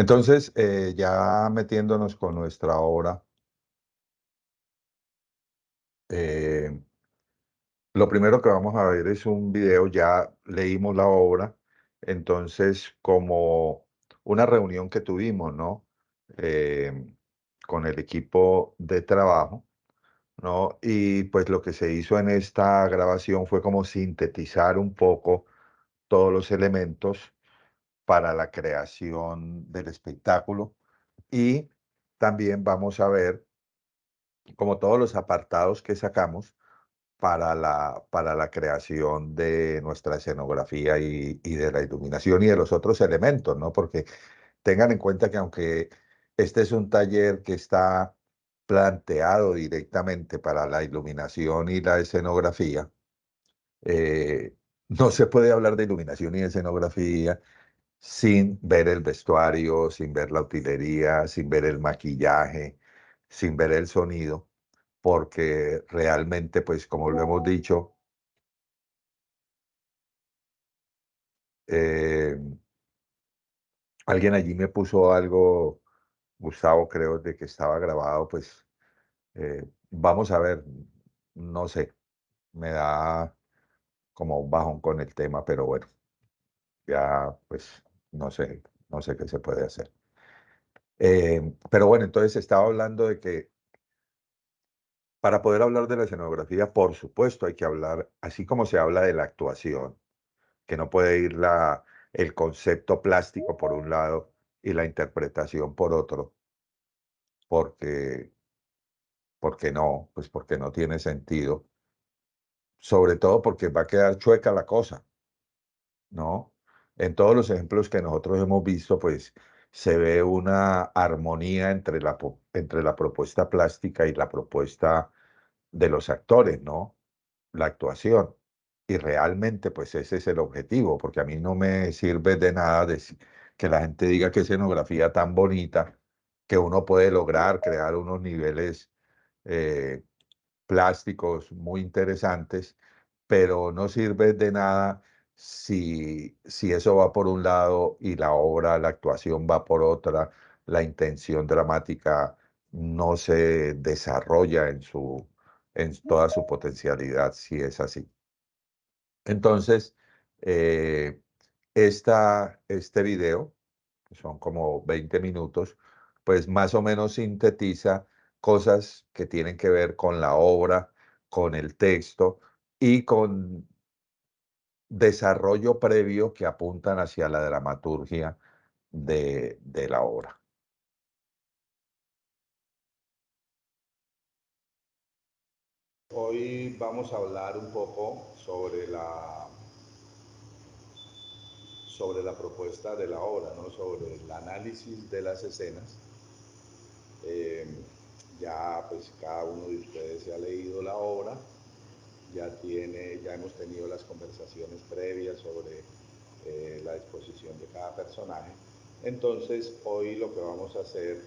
Entonces, ya metiéndonos con nuestra obra, eh, lo primero que vamos a ver es un video, ya leímos la obra, entonces como una reunión que tuvimos, ¿no? Con el equipo de trabajo, ¿no? Y pues lo que se hizo en esta grabación fue como sintetizar un poco todos los elementos para la creación del espectáculo y también vamos a ver como todos los apartados que sacamos para la creación de nuestra escenografía y de la iluminación y de los otros elementos, ¿no? Porque tengan en cuenta que aunque este es un taller que está planteado directamente para la iluminación y la escenografía, no se puede hablar de iluminación y de escenografía sin ver el vestuario, sin ver la utilería, sin ver el maquillaje, sin ver el sonido, porque realmente, pues como lo hemos dicho, eh, alguien allí me puso algo, Gustavo creo, de que estaba grabado, pues vamos a ver, no sé, me da como un bajón con el tema, pero bueno, ya pues no sé, no sé qué se puede hacer. Pero bueno, entonces estaba hablando de que para poder hablar de la escenografía, por supuesto, hay que hablar, así como se habla de la actuación, que no puede ir el concepto plástico por un lado y la interpretación por otro, porque, porque no, pues porque no tiene sentido, sobre todo porque va a quedar chueca la cosa, ¿no? En todos los ejemplos que nosotros hemos visto, pues se ve una armonía entre entre la propuesta plástica y la propuesta de los actores, ¿no? La actuación. Y realmente, pues ese es el objetivo, porque a mí no me sirve de nada que la gente diga que escenografía tan bonita, que uno puede lograr crear unos niveles eh, plásticos muy interesantes, pero no sirve de nada si eso va por un lado y la obra, la actuación va por otra, la intención dramática no se desarrolla en toda su potencialidad, si es así. Entonces, eh, este video, que son como 20 minutos, pues más o menos sintetiza cosas que tienen que ver con la obra, con el texto y con desarrollo previo que apuntan hacia la dramaturgia de la obra. Hoy vamos a hablar un poco sobre la propuesta de la obra, ¿no? Sobre el análisis de las escenas. Eh, ya pues cada uno de ustedes se ha leído la obra, ya hemos tenido las conversaciones previas sobre la exposición de cada personaje. Entonces hoy lo que vamos a hacer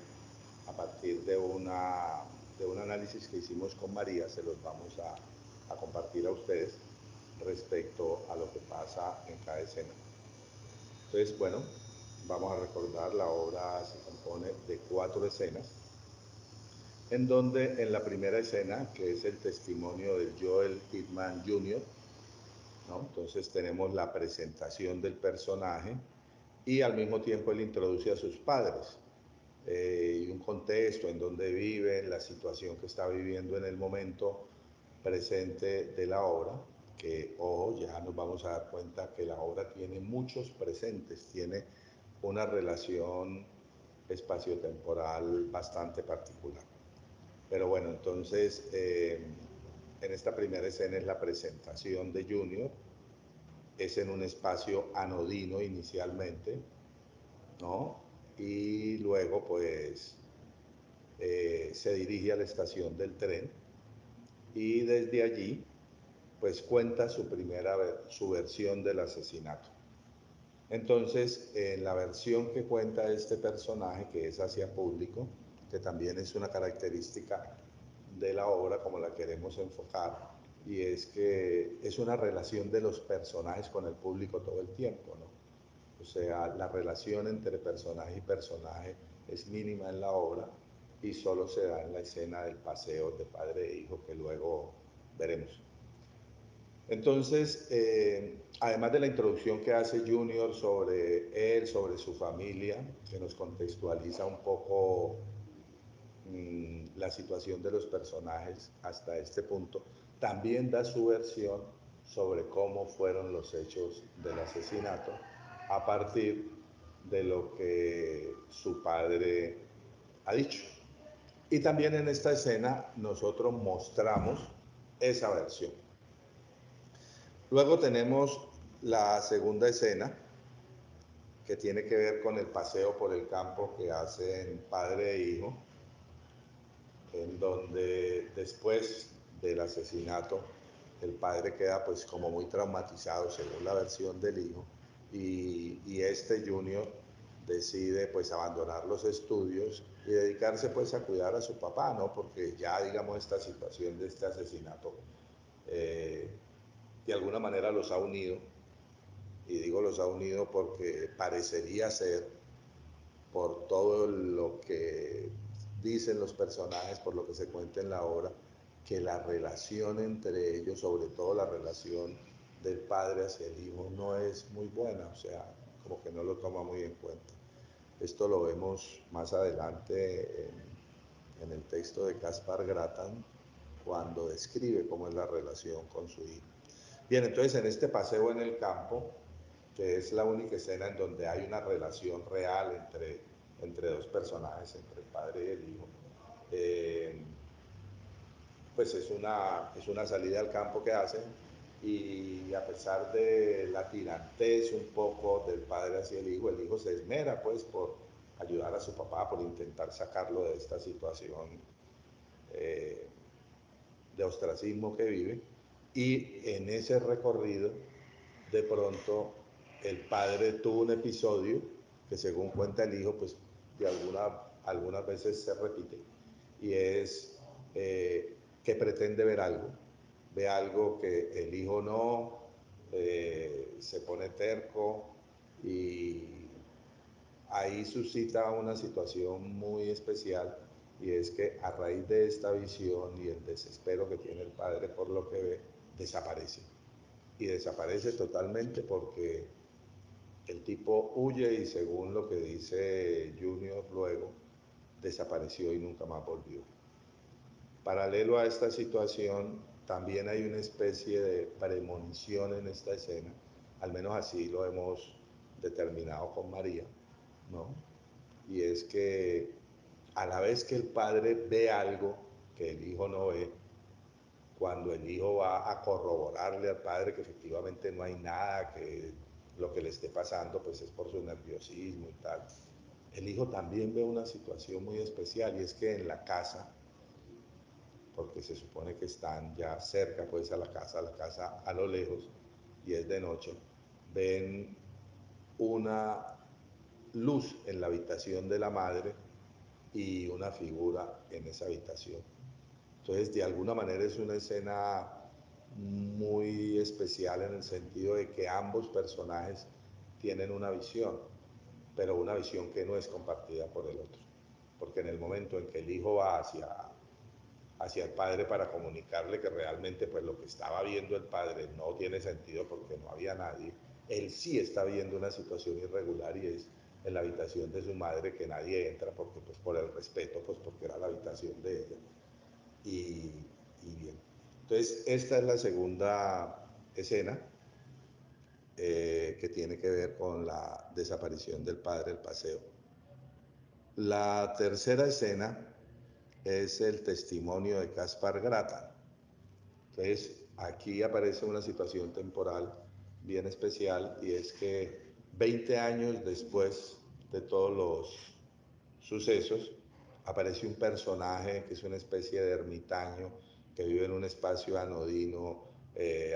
a partir de un análisis que hicimos con María, se los vamos a compartir a ustedes respecto a lo que pasa en cada escena. Entonces, bueno, vamos a recordar, la obra se compone de 4 escenas, en donde en la primera escena, que es el testimonio de Joel Kidman Jr., ¿no? Entonces tenemos la presentación del personaje y al mismo tiempo él introduce a sus padres y un contexto en donde viven, la situación que está viviendo en el momento presente de la obra, que, ojo, ya nos vamos a dar cuenta que la obra tiene muchos presentes, tiene una relación espaciotemporal bastante particular. Pero bueno, entonces, en esta primera escena es la presentación de Junior, es en un espacio anodino inicialmente, ¿no? Y luego, pues, se dirige a la estación del tren y desde allí, pues, cuenta su versión del asesinato. Entonces, en la versión que cuenta este personaje, que es hacia público, que también es una característica de la obra como la queremos enfocar, y es que es una relación de los personajes con el público todo el tiempo, ¿no? O sea, la relación entre personaje y personaje es mínima en la obra y solo se da en la escena del paseo de padre e hijo que luego veremos. Entonces, además de la introducción que hace Junior sobre él, sobre su familia, que nos contextualiza un poco la situación de los personajes hasta este punto, también da su versión sobre cómo fueron los hechos del asesinato a partir de lo que su padre ha dicho. Y también en esta escena nosotros mostramos esa versión. Luego tenemos la segunda escena que tiene que ver con el paseo por el campo que hacen padre e hijo, en donde después del asesinato el padre queda pues como muy traumatizado según la versión del hijo y este Junior decide pues abandonar los estudios y dedicarse pues a cuidar a su papá, ¿no? Porque ya digamos esta situación de este asesinato eh, de alguna manera los ha unido, y digo los ha unido porque parecería ser, por todo lo que dicen los personajes, por lo que se cuenta en la obra, que la relación entre ellos, sobre todo la relación del padre hacia el hijo, no es muy buena, o sea, como que no lo toma muy en cuenta. Esto lo vemos más adelante en el texto de Caspar Gratan, cuando describe cómo es la relación con su hijo. Bien, entonces en este paseo en el campo, que es la única escena en donde hay una relación real entre dos personajes, entre el padre y el hijo, eh, pues es una salida al campo que hacen y a pesar de la tirantez un poco del padre hacia el hijo se esmera pues por ayudar a su papá, por intentar sacarlo de esta situación eh, de ostracismo que vive, y en ese recorrido de pronto el padre tuvo un episodio que según cuenta el hijo pues de algunas veces se repite, y es que pretende ver algo, ve algo que el hijo no, se pone terco y ahí suscita una situación muy especial, y es que a raíz de esta visión y el desespero que tiene el padre por lo que ve, desaparece. Y desaparece totalmente porque el tipo huye y según lo que dice Junior luego, desapareció y nunca más volvió. Paralelo a esta situación, también hay una especie de premonición en esta escena, al menos así lo hemos determinado con María, ¿no? Y es que a la vez que el padre ve algo que el hijo no ve, cuando el hijo va a corroborarle al padre que efectivamente no hay nada, que lo que le esté pasando pues es por su nerviosismo y tal, el hijo también ve una situación muy especial, y es que en la casa, porque se supone que están ya cerca pues a la casa a lo lejos y es de noche, ven una luz en la habitación de la madre y una figura en esa habitación. Entonces, de alguna manera es una escena muy especial en el sentido de que ambos personajes tienen una visión, pero una visión que no es compartida por el otro. Porque en el momento en que el hijo va hacia el padre para comunicarle que realmente pues lo que estaba viendo el padre no tiene sentido porque no había nadie, él sí está viendo una situación irregular, y es en la habitación de su madre que nadie entra porque pues por el respeto, pues porque era la habitación de ella. Y, y bien, entonces esta es la segunda escena que tiene que ver con la desaparición del padre, el paseo. La tercera escena es el testimonio de Caspar Gratan. Entonces, aquí aparece una situación temporal bien especial, y es que 20 años después de todos los sucesos, aparece un personaje que es una especie de ermitaño que vive en un espacio anodino,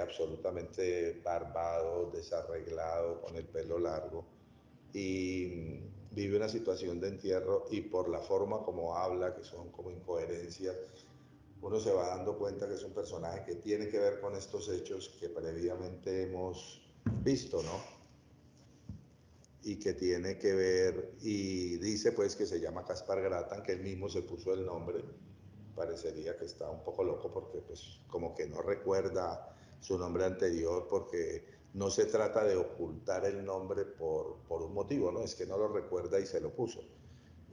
absolutamente barbado, desarreglado, con el pelo largo, y vive una situación de entierro, y por la forma como habla, que son como incoherencias, uno se va dando cuenta que es un personaje que tiene que ver con estos hechos que previamente hemos visto, ¿no? y que tiene que ver, y dice pues que se llama Caspar Gratan, que él mismo se puso el nombre. Parecería que está un poco loco porque pues como que no recuerda su nombre anterior, porque no se trata de ocultar el nombre por un motivo, ¿no? Es que no lo recuerda y se lo puso.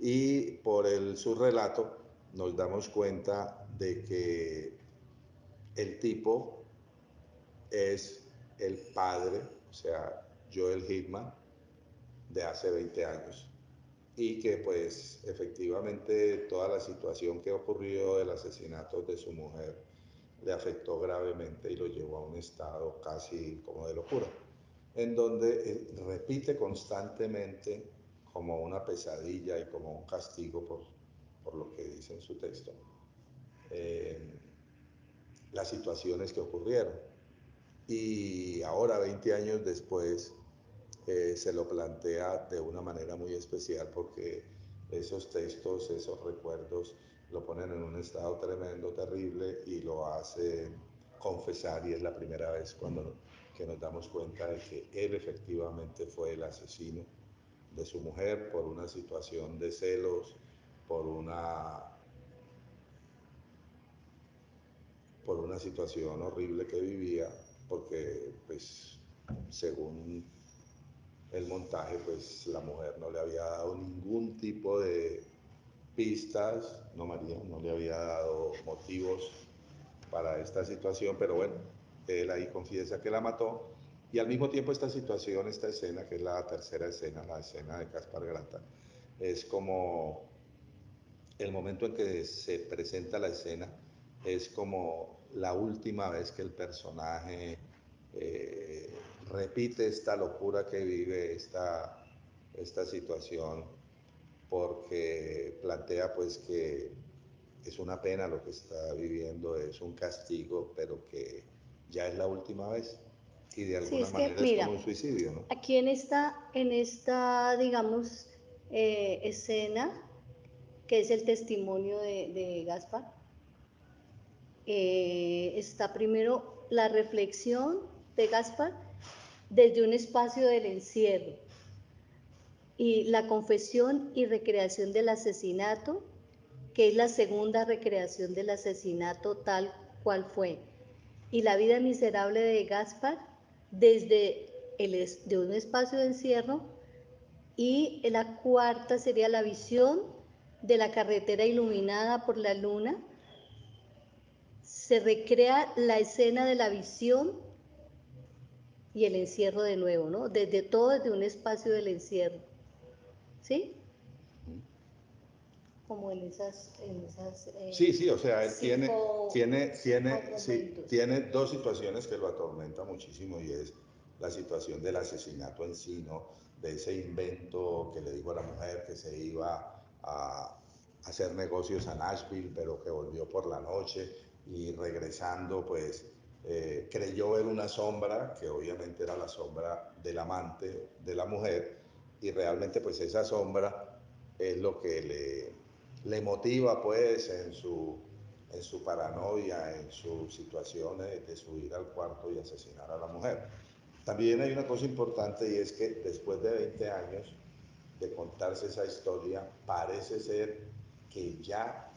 Y por su relato nos damos cuenta de que el tipo es el padre, o sea, Joel Hitman, de hace 20 años. Y que pues efectivamente toda la situación que ocurrió del asesinato de su mujer le afectó gravemente y lo llevó a un estado casi como de locura, en donde repite constantemente como una pesadilla y como un castigo por lo que dice en su texto, eh, las situaciones que ocurrieron. Y ahora, 20 años después, se lo plantea de una manera muy especial porque esos textos, esos recuerdos, lo ponen en un estado tremendo, terrible y lo hace confesar y es la primera vez que nos damos cuenta de que él efectivamente fue el asesino de su mujer por una situación de celos, por por una situación horrible que vivía, porque pues según el montaje, pues la mujer no le había dado ningún tipo de pistas, no María, no le había dado motivos para esta situación, pero bueno, él ahí confiesa que la mató y al mismo tiempo esta situación, esta escena, que es la tercera escena, la escena de Caspar Grata, es como el momento en que se presenta la escena, es como la última vez que el personaje eh, repite esta locura que vive, esta situación, porque plantea pues que es una pena lo que está viviendo, es un castigo, pero que ya es la última vez y de Sí, alguna es que, manera es mira, como un suicidio, ¿no? aquí en esta digamos, escena, que es el testimonio de Gaspar, está primero la reflexión de Gaspar desde un espacio del encierro y la confesión y recreación del asesinato, que es la segunda recreación del asesinato tal cual fue, y la vida miserable de Gaspar desde de un espacio de encierro, y la cuarta sería la visión de la carretera iluminada por la luna. Se recrea la escena de la visión y el encierro de nuevo, ¿no? Desde un espacio del encierro, ¿sí? Como Sí, sí, o sea, él cinco sí, momentos. tiene dos situaciones que lo atormentan muchísimo y es la situación del asesinato en sí, ¿no? De ese invento que le dijo a la mujer que se iba a hacer negocios a Nashville, pero que volvió por la noche y regresando, pues creyó ver una sombra, que obviamente era la sombra del amante de la mujer, y realmente pues esa sombra es lo que le motiva pues en su paranoia, en su situación de subir al cuarto y asesinar a la mujer. También hay una cosa importante y es que después de 20 años de contarse esa historia, parece ser que ya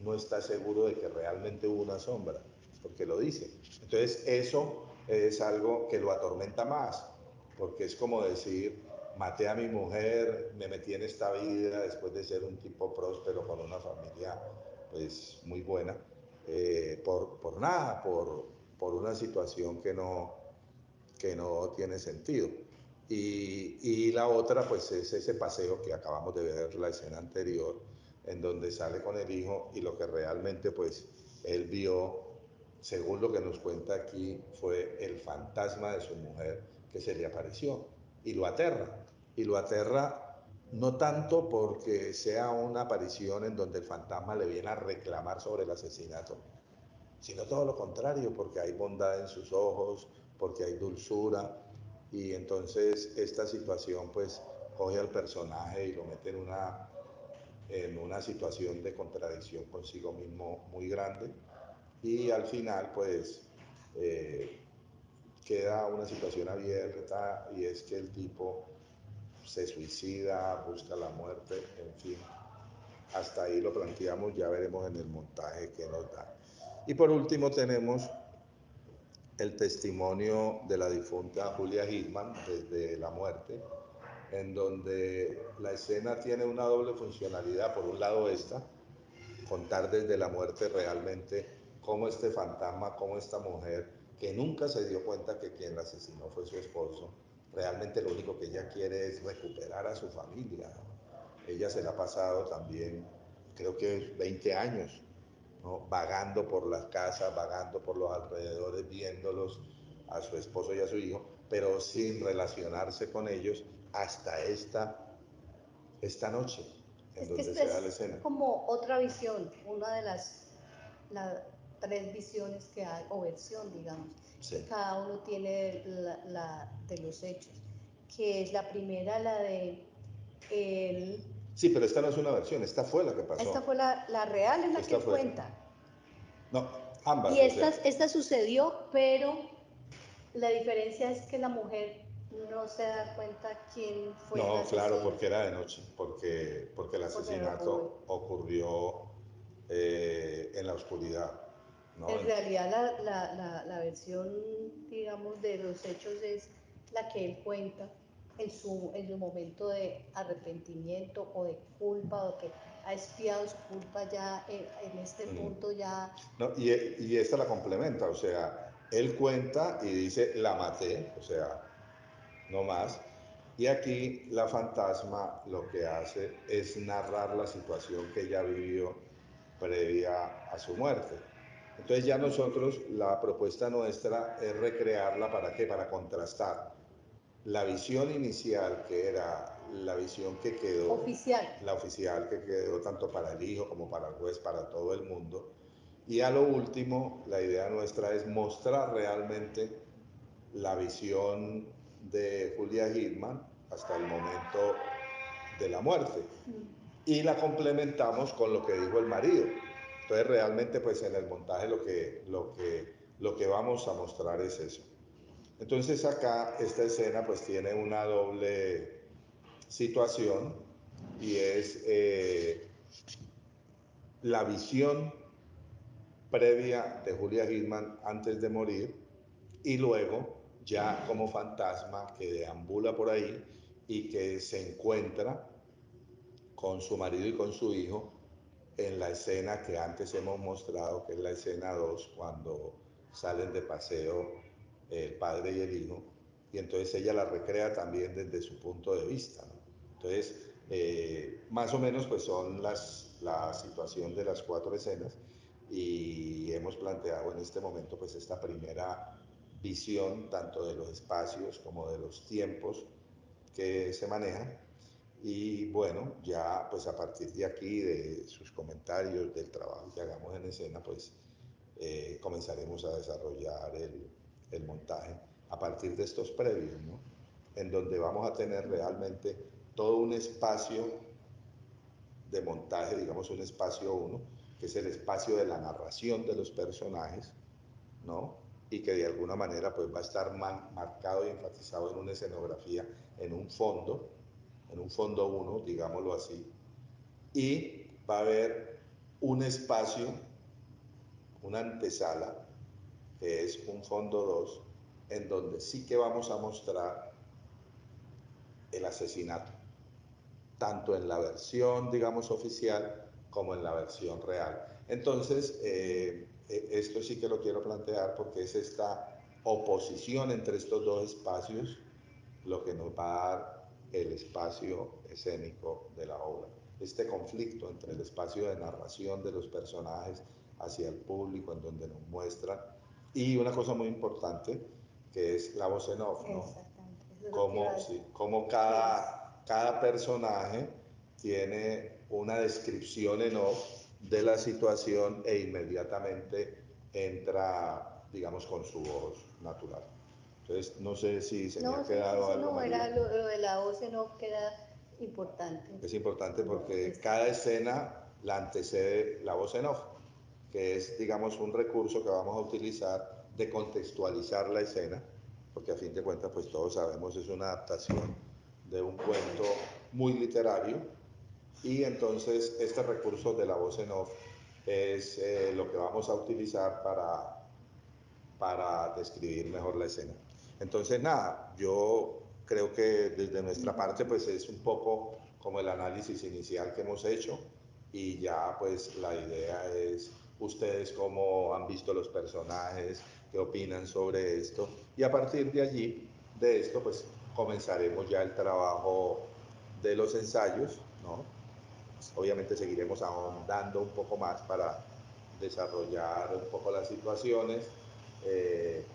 no está seguro de que realmente hubo una sombra, porque lo dice. Entonces eso es algo que lo atormenta más, porque es como decir, maté a mi mujer, me metí en esta vida después de ser un tipo próspero con una familia pues muy buena, por nada, por una situación que no tiene sentido. Y la otra, pues es ese paseo que acabamos de ver la escena anterior, en donde sale con el hijo y lo que realmente, pues, él vio, según lo que nos cuenta aquí, fue el fantasma de su mujer que se le apareció y lo aterra. Y lo aterra no tanto porque sea una aparición en donde el fantasma le viene a reclamar sobre el asesinato, sino todo lo contrario, porque hay bondad en sus ojos, porque hay dulzura, y entonces esta situación pues coge al personaje y lo mete en una situación de contradicción consigo mismo muy grande, y al final pues queda una situación abierta y es que el tipo se suicida, busca la muerte, en fin. Hasta ahí lo planteamos, ya veremos en el montaje qué nos da. Y por último tenemos el testimonio de la difunta Julia Hickman desde la muerte, en donde la escena tiene una doble funcionalidad. Por un lado contar desde la muerte realmente cómo este fantasma, cómo esta mujer, que nunca se dio cuenta que quien la asesinó fue su esposo, realmente lo único que ella quiere es recuperar a su familia. Ella se la ha pasado también, creo que 20 años, ¿no? Vagando por las casas, vagando por los alrededores, viéndolos a su esposo y a su hijo, pero sin relacionarse con ellos hasta esta noche, en Es que donde esta se da la es escena. como otra visión, una de las tres visiones que hay, o versión, digamos, Sí. que cada uno tiene de los hechos, que es la primera, la de él. Sí, pero esta no es una versión, esta fue la que pasó. Esta fue la real, es la Esta que él fue. cuenta. No, ambas. Y esta sucedió, pero la diferencia es que la mujer no se da cuenta quién fue el No, asesino. claro, porque era de noche, porque el asesinato ocurrió en la oscuridad, ¿no? En realidad la versión, digamos, de los hechos es la que él cuenta en su momento de arrepentimiento o de culpa, o que ha expiado su culpa ya en este punto ya. No, y esta la complementa, o sea, él cuenta y dice, la maté, o sea, no más. Y aquí la fantasma lo que hace es narrar la situación que ella vivió previa a su muerte. Entonces ya nosotros, la propuesta nuestra es recrearla, ¿para qué? Para contrastar la visión inicial, que era la visión que quedó, la oficial que quedó tanto para el hijo como para el juez, para todo el mundo. Y a lo último, la idea nuestra es mostrar realmente la visión de Julia Hickman hasta el momento de la muerte. Y la complementamos con lo que dijo el marido. Entonces realmente pues en el montaje lo que vamos a mostrar es eso. Entonces acá esta escena pues tiene una doble situación, y es la visión previa de Julia Hickman antes de morir, y luego ya como fantasma que deambula por ahí y que se encuentra con su marido y con su hijo en la escena que antes hemos mostrado, que es la escena 2, cuando salen de paseo el padre y el hijo, y entonces ella la recrea también desde su punto de vista, ¿no? Entonces, más o menos pues son la situación de las 4 escenas, y hemos planteado en este momento pues esta primera visión tanto de los espacios como de los tiempos que se manejan. Y bueno, ya pues a partir de aquí, de sus comentarios, del trabajo que hagamos en escena, pues comenzaremos a desarrollar el montaje a partir de estos previos, ¿no? En donde vamos a tener realmente todo un espacio de montaje, digamos un espacio 1, que es el espacio de la narración de los personajes, ¿no? Y que de alguna manera pues va a estar marcado y enfatizado en una escenografía, en un fondo 1, digámoslo así, y va a haber un espacio, una antesala, que es un fondo 2, en donde sí que vamos a mostrar el asesinato, tanto en la versión, digamos, oficial, como en la versión real. Entonces, esto sí que lo quiero plantear porque es esta oposición entre estos dos espacios lo que nos va a dar el espacio escénico de la obra. Este conflicto entre el espacio de narración de los personajes hacia el público, en donde nos muestran, y una cosa muy importante, que es la voz en off, ¿no? Como cada personaje tiene una descripción en off de la situación e inmediatamente entra, digamos, con su voz natural. Entonces, no sé si se me ha quedado algo, María. No, lo de la voz en off queda importante. Es importante porque cada escena la antecede la voz en off, que es, digamos, un recurso que vamos a utilizar de contextualizar la escena, porque a fin de cuentas, pues todos sabemos, es una adaptación de un cuento muy literario, y entonces este recurso de la voz en off es lo que vamos a utilizar para describir mejor la escena. Entonces, nada, yo creo que desde nuestra parte pues es un poco como el análisis inicial que hemos hecho, y ya pues la idea es ustedes cómo han visto los personajes, qué opinan sobre esto, y a partir de allí, de esto, pues comenzaremos ya el trabajo de los ensayos, ¿no? Obviamente seguiremos ahondando un poco más para desarrollar un poco las situaciones, eh,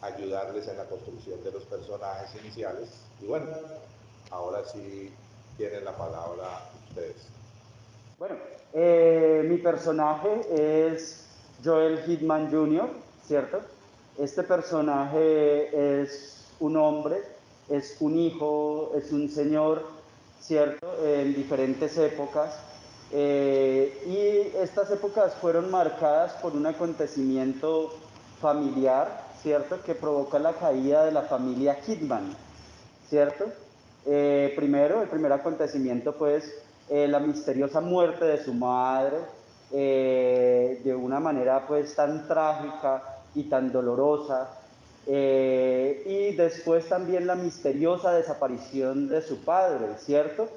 ayudarles en la construcción de los personajes iniciales. Y bueno, ahora sí tienen la palabra ustedes. Bueno, mi personaje es Joel Hitman Jr., ¿cierto? Este personaje es un hombre, es un hijo, es un señor, ¿cierto? En diferentes épocas. Y estas épocas fueron marcadas por un acontecimiento familiar, ¿cierto? Que provoca la caída de la familia Hitman, ¿cierto? Primero, el primer acontecimiento, pues, la misteriosa muerte de su madre, de una manera, pues, tan trágica y tan dolorosa. Y después también la misteriosa desaparición de su padre, ¿cierto?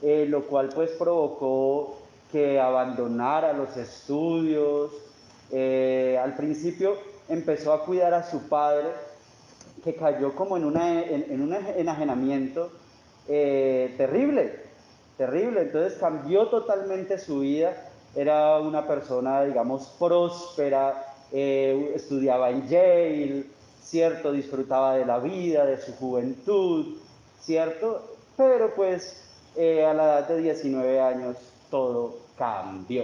Lo cual, pues, provocó que abandonara los estudios. Al principio empezó a cuidar a su padre, que cayó como en un enajenamiento terrible, terrible. Entonces cambió totalmente su vida. Era una persona, digamos, próspera, estudiaba en Yale, ¿cierto? Disfrutaba de la vida, de su juventud, ¿cierto? Pero pues a la edad de 19 años todo cambió,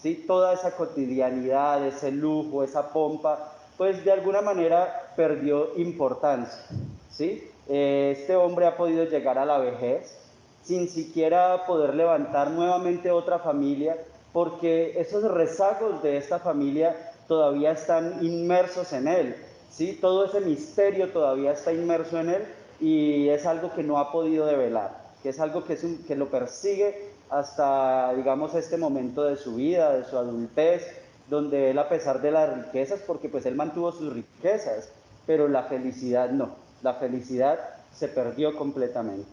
¿sí? Toda esa cotidianidad, ese lujo, esa pompa, pues de alguna manera perdió importancia, ¿sí? Este hombre ha podido llegar a la vejez sin siquiera poder levantar nuevamente otra familia, porque esos rezagos de esta familia todavía están inmersos en él, ¿sí? Todo ese misterio todavía está inmerso en él, y es algo que no ha podido develar, que es algo que lo persigue hasta, digamos, este momento de su vida, de su adultez, donde él, a pesar de las riquezas, porque pues él mantuvo sus riquezas, pero la felicidad no, la felicidad se perdió completamente.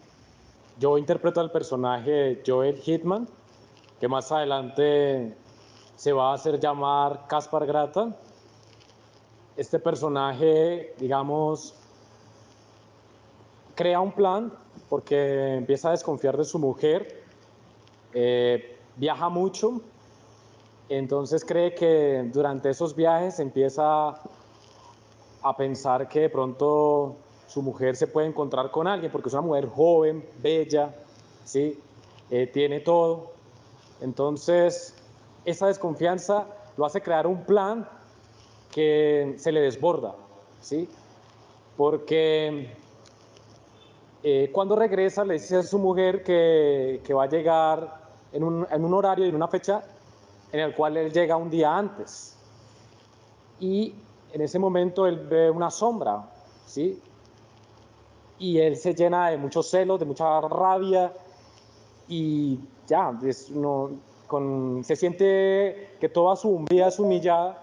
Yo interpreto al personaje Joel Hitman, que más adelante se va a hacer llamar Caspar Grata. Este personaje, digamos, crea un plan porque empieza a desconfiar de su mujer, viaja mucho, entonces cree que durante esos viajes empieza a pensar que de pronto su mujer se puede encontrar con alguien, porque es una mujer joven, bella, ¿sí? Tiene todo. Entonces, esa desconfianza lo hace crear un plan que se le desborda, ¿sí? Porque cuando regresa le dice a su mujer que va a llegar en un horario y en una fecha en el cual él llega un día antes. Y en ese momento él ve una sombra, ¿sí? Y él se llena de muchos celos, de mucha rabia, y ya, se siente que toda su vida es humillada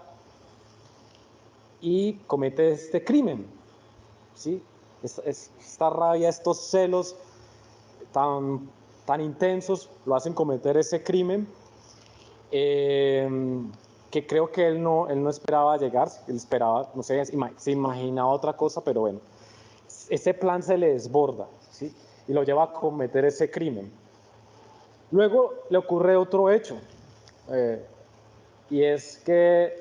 y comete este crimen, ¿sí? Esta rabia, estos celos tan intensos lo hacen cometer ese crimen, que creo que él no esperaba llegar. Él esperaba, no sé, se imaginaba otra cosa, pero bueno, ese plan se le desborda, ¿sí? Y lo lleva a cometer ese crimen. Luego le ocurre otro hecho, y es que,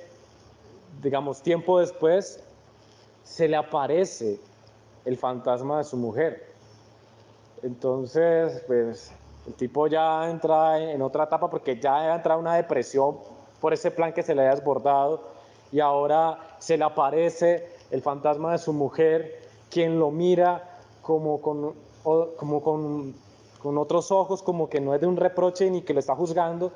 digamos, tiempo después se le aparece el fantasma de su mujer. Entonces, pues, el tipo ya entra en otra etapa, porque ya entra en una depresión por ese plan que se le había desbordado, y ahora se le aparece el fantasma de su mujer, quien lo mira como con otros ojos, como que no es de un reproche ni que lo está juzgando,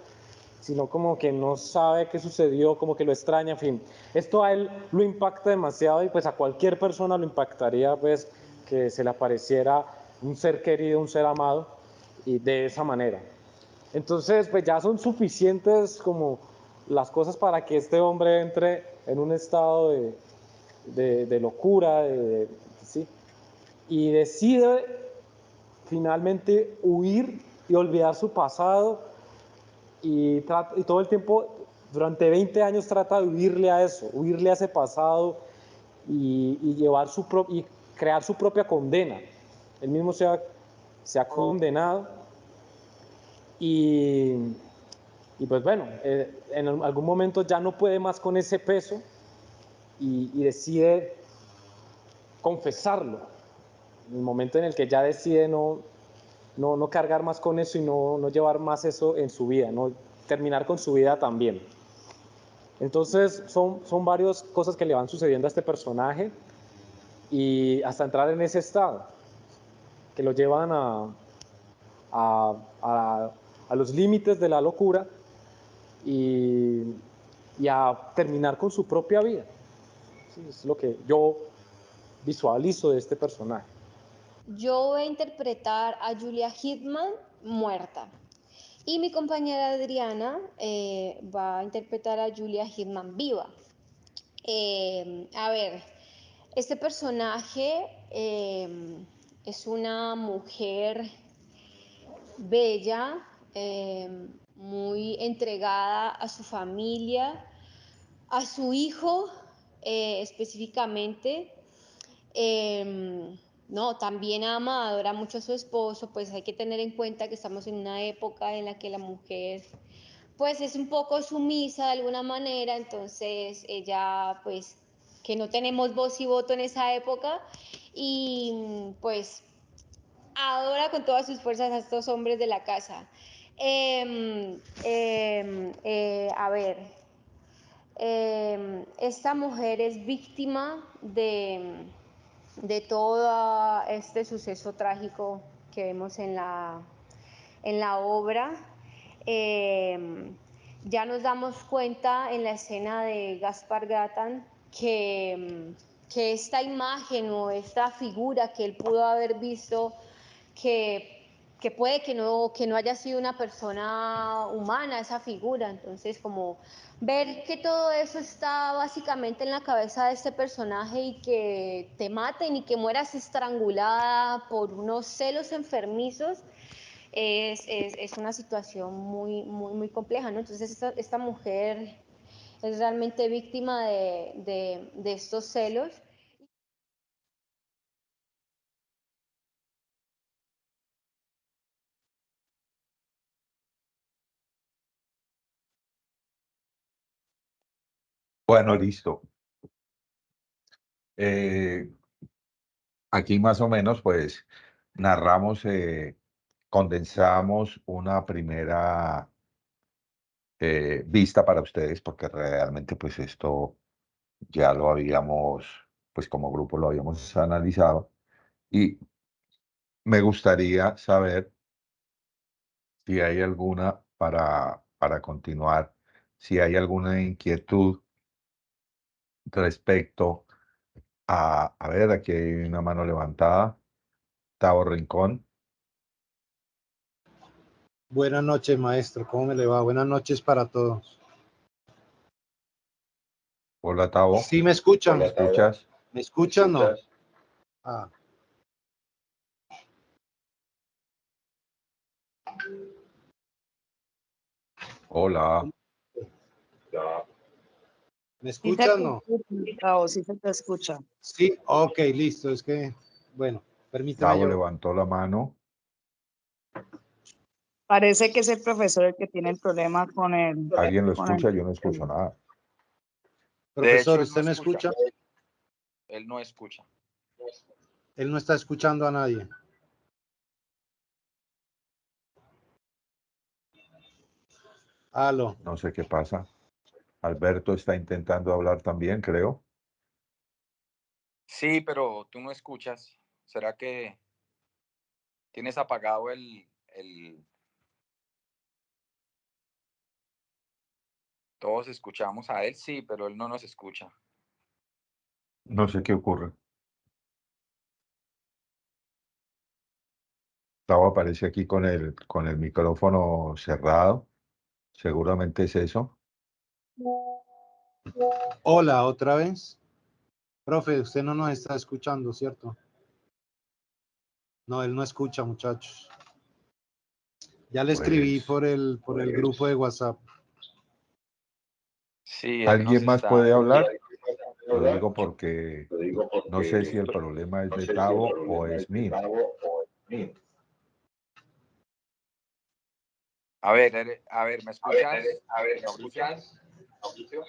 sino como que no sabe qué sucedió, como que lo extraña, en fin. Esto a él lo impacta demasiado, y pues a cualquier persona lo impactaría, pues, que se le apareciera un ser querido, un ser amado, y de esa manera. Entonces, pues ya son suficientes como las cosas para que este hombre entre en un estado de locura, ¿sí? Y decide finalmente huir y olvidar su pasado y todo el tiempo, durante 20 años trata de huirle a eso, huirle a ese pasado y llevar y crear su propia condena. Él mismo se ha condenado y pues bueno, en algún momento ya no puede más con ese peso y decide confesarlo. En el momento en el que ya decide no cargar más con eso y no llevar más eso en su vida, no terminar con su vida también. Entonces son varias cosas que le van sucediendo a este personaje y hasta entrar en ese estado que lo llevan a los límites de la locura y a terminar con su propia vida. Sí, es lo que yo visualizo de este personaje. Yo voy a interpretar a Julia Hitman muerta. Y mi compañera Adriana va a interpretar a Julia Hitman viva. A ver, este personaje es una mujer bella, muy entregada a su familia, a su hijo específicamente. No, también ama, adora mucho a su esposo, pues hay que tener en cuenta que estamos en una época en la que la mujer pues es un poco sumisa de alguna manera, entonces ella pues que no tenemos voz y voto en esa época y pues adora con todas sus fuerzas a estos hombres de la casa. A ver, esta mujer es víctima de todo este suceso trágico que vemos en la obra. Ya nos damos cuenta en la escena de Gaspar Gatan que esta imagen o esta figura que él pudo haber visto que puede que no haya sido una persona humana esa figura, entonces como ver que todo eso está básicamente en la cabeza de este personaje y que te maten y que mueras estrangulada por unos celos enfermizos es una situación muy compleja, ¿no? Entonces esta mujer es realmente víctima de estos celos. Bueno, listo. Aquí más o menos pues narramos, condensamos una primera vista para ustedes, porque realmente pues esto ya lo habíamos, pues como grupo lo habíamos analizado y me gustaría saber si hay alguna para continuar, si hay alguna inquietud respecto a ver, aquí hay una mano levantada, Tavo Rincón. Buenas noches, maestro. ¿Cómo me le va? Buenas noches para todos. Hola, Tavo. ¿Sí me escuchan? ¿Me escuchas? ¿Me escuchan o no? Ah. Hola. ¿Me escuchan o no? Sí se te escucha. Sí, ok, listo. Es que, bueno, permítame Tavo yo. levantó la mano. Parece que es el profesor el que tiene el problema con el... ¿Alguien lo con el- escucha? Yo no escucho nada. Profesor, él ¿usted me escucha? Él no escucha. Él no está escuchando a nadie. Aló. No sé qué pasa. Alberto está intentando hablar también, creo. Sí, pero tú no escuchas. ¿Será que tienes apagado el... Todos escuchamos a él, sí, pero él no nos escucha. No sé qué ocurre. Gustavo aparece aquí con el micrófono cerrado. Seguramente es eso. Hola, otra vez. Profe, usted no nos está escuchando, ¿cierto? No, él no escucha, muchachos. Ya le escribí por el grupo de WhatsApp. Sí, él ¿Alguien nos más está... puede hablar? Lo digo porque no sé si el problema es de Tavo o es mío. A ver, ¿me escuchas? Mauricio.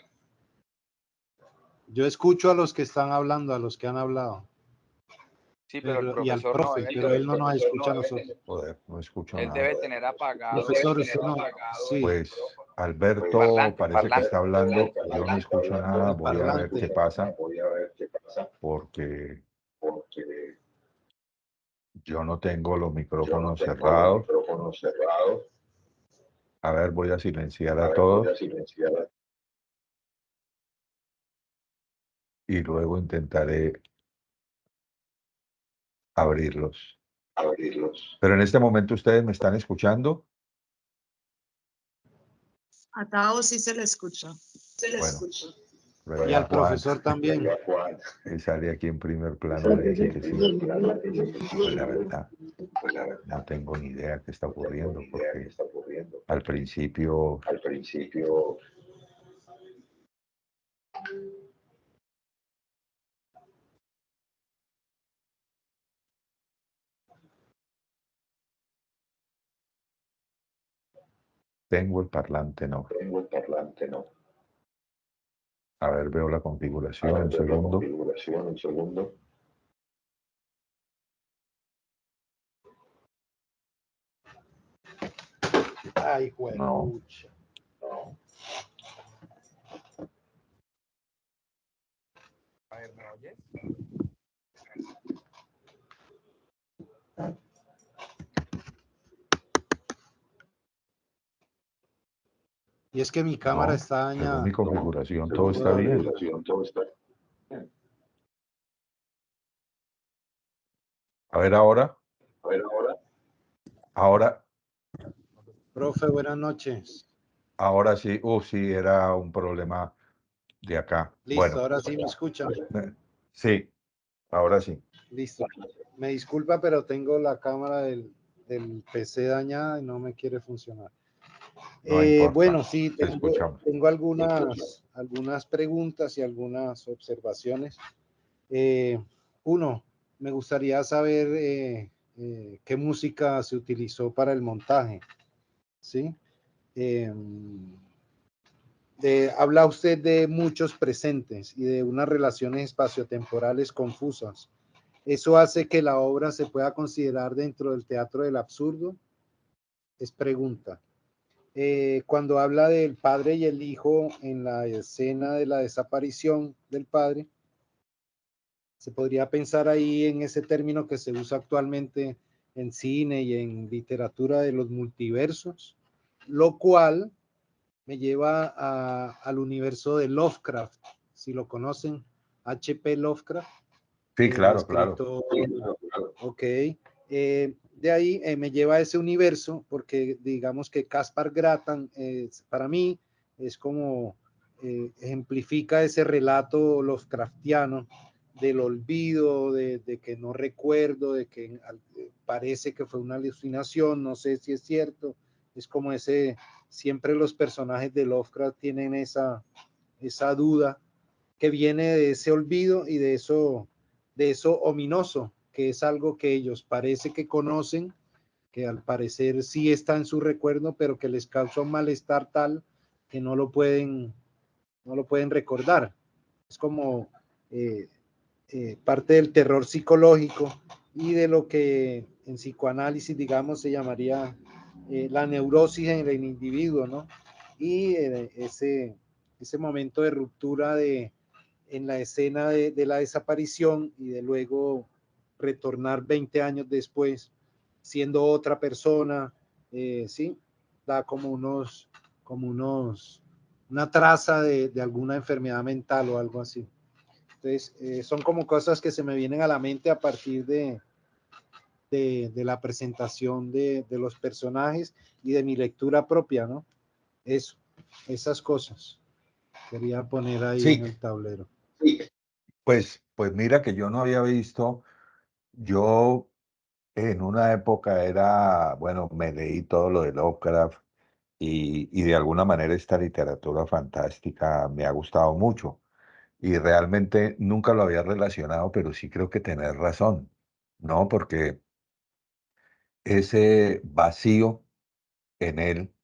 Yo escucho a los que están hablando, a los que han hablado. Sí, pero el Y al profesor no, profe, pero él no nos escucha a nosotros. Joder, no escucho él nada. debe tener apagado Profesor, el usted no. Sí, Pues Alberto parece que está hablando. Yo no escucho nada. el Voy a ver parlante. qué pasa. Porque yo no tengo los micrófonos cerrados. A ver, voy a silenciar a todos. Y luego intentaré abrirlos. Pero en este momento ustedes me están escuchando. A Tao sí se le escucha. Bueno, Y al profesor también. que sale aquí en primer plano me dice que sí. Pues la verdad, no tengo ni idea qué está ocurriendo, porque al principio tengo el parlante, no. A ver, veo la configuración, un segundo. Ay, güey. No. A ver, ¿me oyes? Y es que mi cámara No, está dañada. según mi configuración, todo está bien. A ver ahora. Ahora, Profe, buenas noches. ahora sí. Sí, era un problema de acá. Listo, Bueno, ahora sí me escuchan. sí, ahora sí. Listo. Me disculpa, pero tengo la cámara del PC dañada y no me quiere funcionar. No importa. Bueno, sí, Te escuchamos. tengo algunas preguntas y algunas observaciones. Uno, me gustaría saber qué música se utilizó para el montaje, ¿sí? Habla usted de muchos presentes y de unas relaciones espaciotemporales confusas. ¿Eso hace que la obra se pueda considerar dentro del teatro del absurdo? Es pregunta. Cuando habla del padre y el hijo en la escena de la desaparición del padre, se podría pensar ahí en ese término que se usa actualmente en cine y en literatura de los multiversos, lo cual me lleva al universo de Lovecraft, si lo conocen, H.P. Lovecraft. Sí, claro, claro. Ok. De ahí me lleva a ese universo porque digamos que Caspar Gratan para mí es como ejemplifica ese relato Lovecraftiano del olvido, de que no recuerdo, de que parece que fue una alucinación, no sé si es cierto. Es como ese, siempre los personajes de Lovecraft tienen esa duda que viene de ese olvido y de eso ominoso, que es algo que ellos parece que conocen, que al parecer sí está en su recuerdo, pero que les causa un malestar tal que no lo pueden recordar. Es como parte del terror psicológico y de lo que en psicoanálisis, digamos, se llamaría la neurosis en el individuo, ¿no? Y ese momento de ruptura en la escena de la desaparición y de luego retornar 20 años después siendo otra persona, sí, da como una traza de alguna enfermedad mental o algo así. Entonces, son como cosas que se me vienen a la mente a partir de de la presentación de los personajes y de mi lectura propia, ¿no? Eso, esas cosas quería poner ahí Sí, en el tablero. pues mira que yo no había visto, yo en una época era, bueno, me leí todo lo de Lovecraft y de alguna manera esta literatura fantástica me ha gustado mucho y realmente nunca lo había relacionado, pero sí creo que tenés razón, ¿no? Porque ese vacío en él,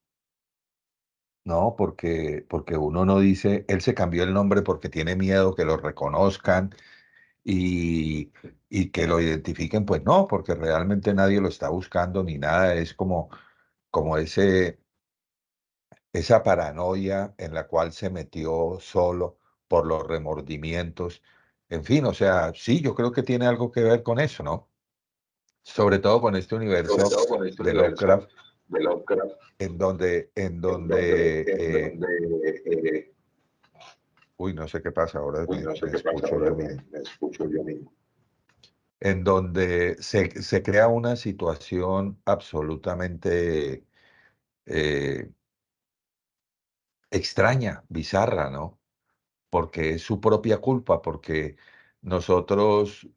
¿no? Porque uno no dice, él se cambió el nombre porque tiene miedo que lo reconozcan y, y que lo identifiquen, pues no, porque realmente nadie lo está buscando ni nada, es como esa paranoia en la cual se metió solo por los remordimientos. En fin, o sea, sí, yo creo que tiene algo que ver con eso, ¿no? Sobre todo con este sobre universo todo con este de Lovecraft, universo de Lovecraft, en en donde, donde, en donde uy, no sé qué pasa, ahora uy, no sé me qué pasa escucho ahora, yo mismo, me escucho yo mismo. en donde se crea una situación absolutamente eh, extraña, bizarra, ¿no? Porque es su propia culpa, porque nosotros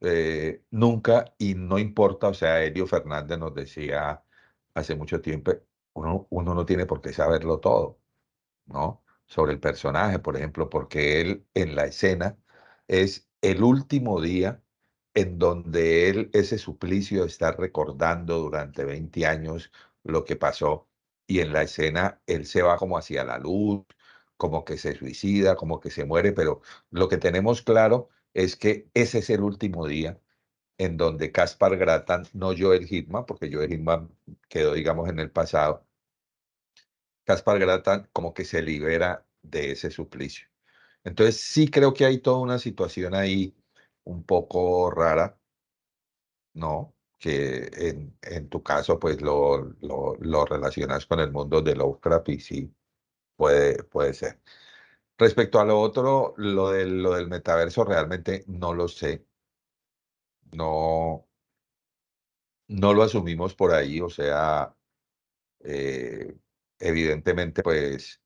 nunca, y no importa, o sea, Elio Fernández nos decía hace mucho tiempo, uno no tiene por qué saberlo todo, ¿no? Sobre el personaje, por ejemplo, porque él en la escena es el último día en donde él ese suplicio está recordando durante 20 años lo que pasó y en la escena él se va como hacia la luz, como que se suicida, como que se muere, pero lo que tenemos claro es que ese es el último día en donde Caspar Gratan, no Joel Hitman, porque Joel Hitman quedó, digamos, en el pasado, Caspar Gratan como que se libera de ese suplicio. Entonces sí creo que hay toda una situación ahí un poco rara, ¿no? Que en tu caso pues lo relacionas con el mundo de Lovecraft y sí, puede ser. Respecto a lo otro, lo del metaverso realmente no lo sé, no, no lo asumimos por ahí, o sea, eh, evidentemente pues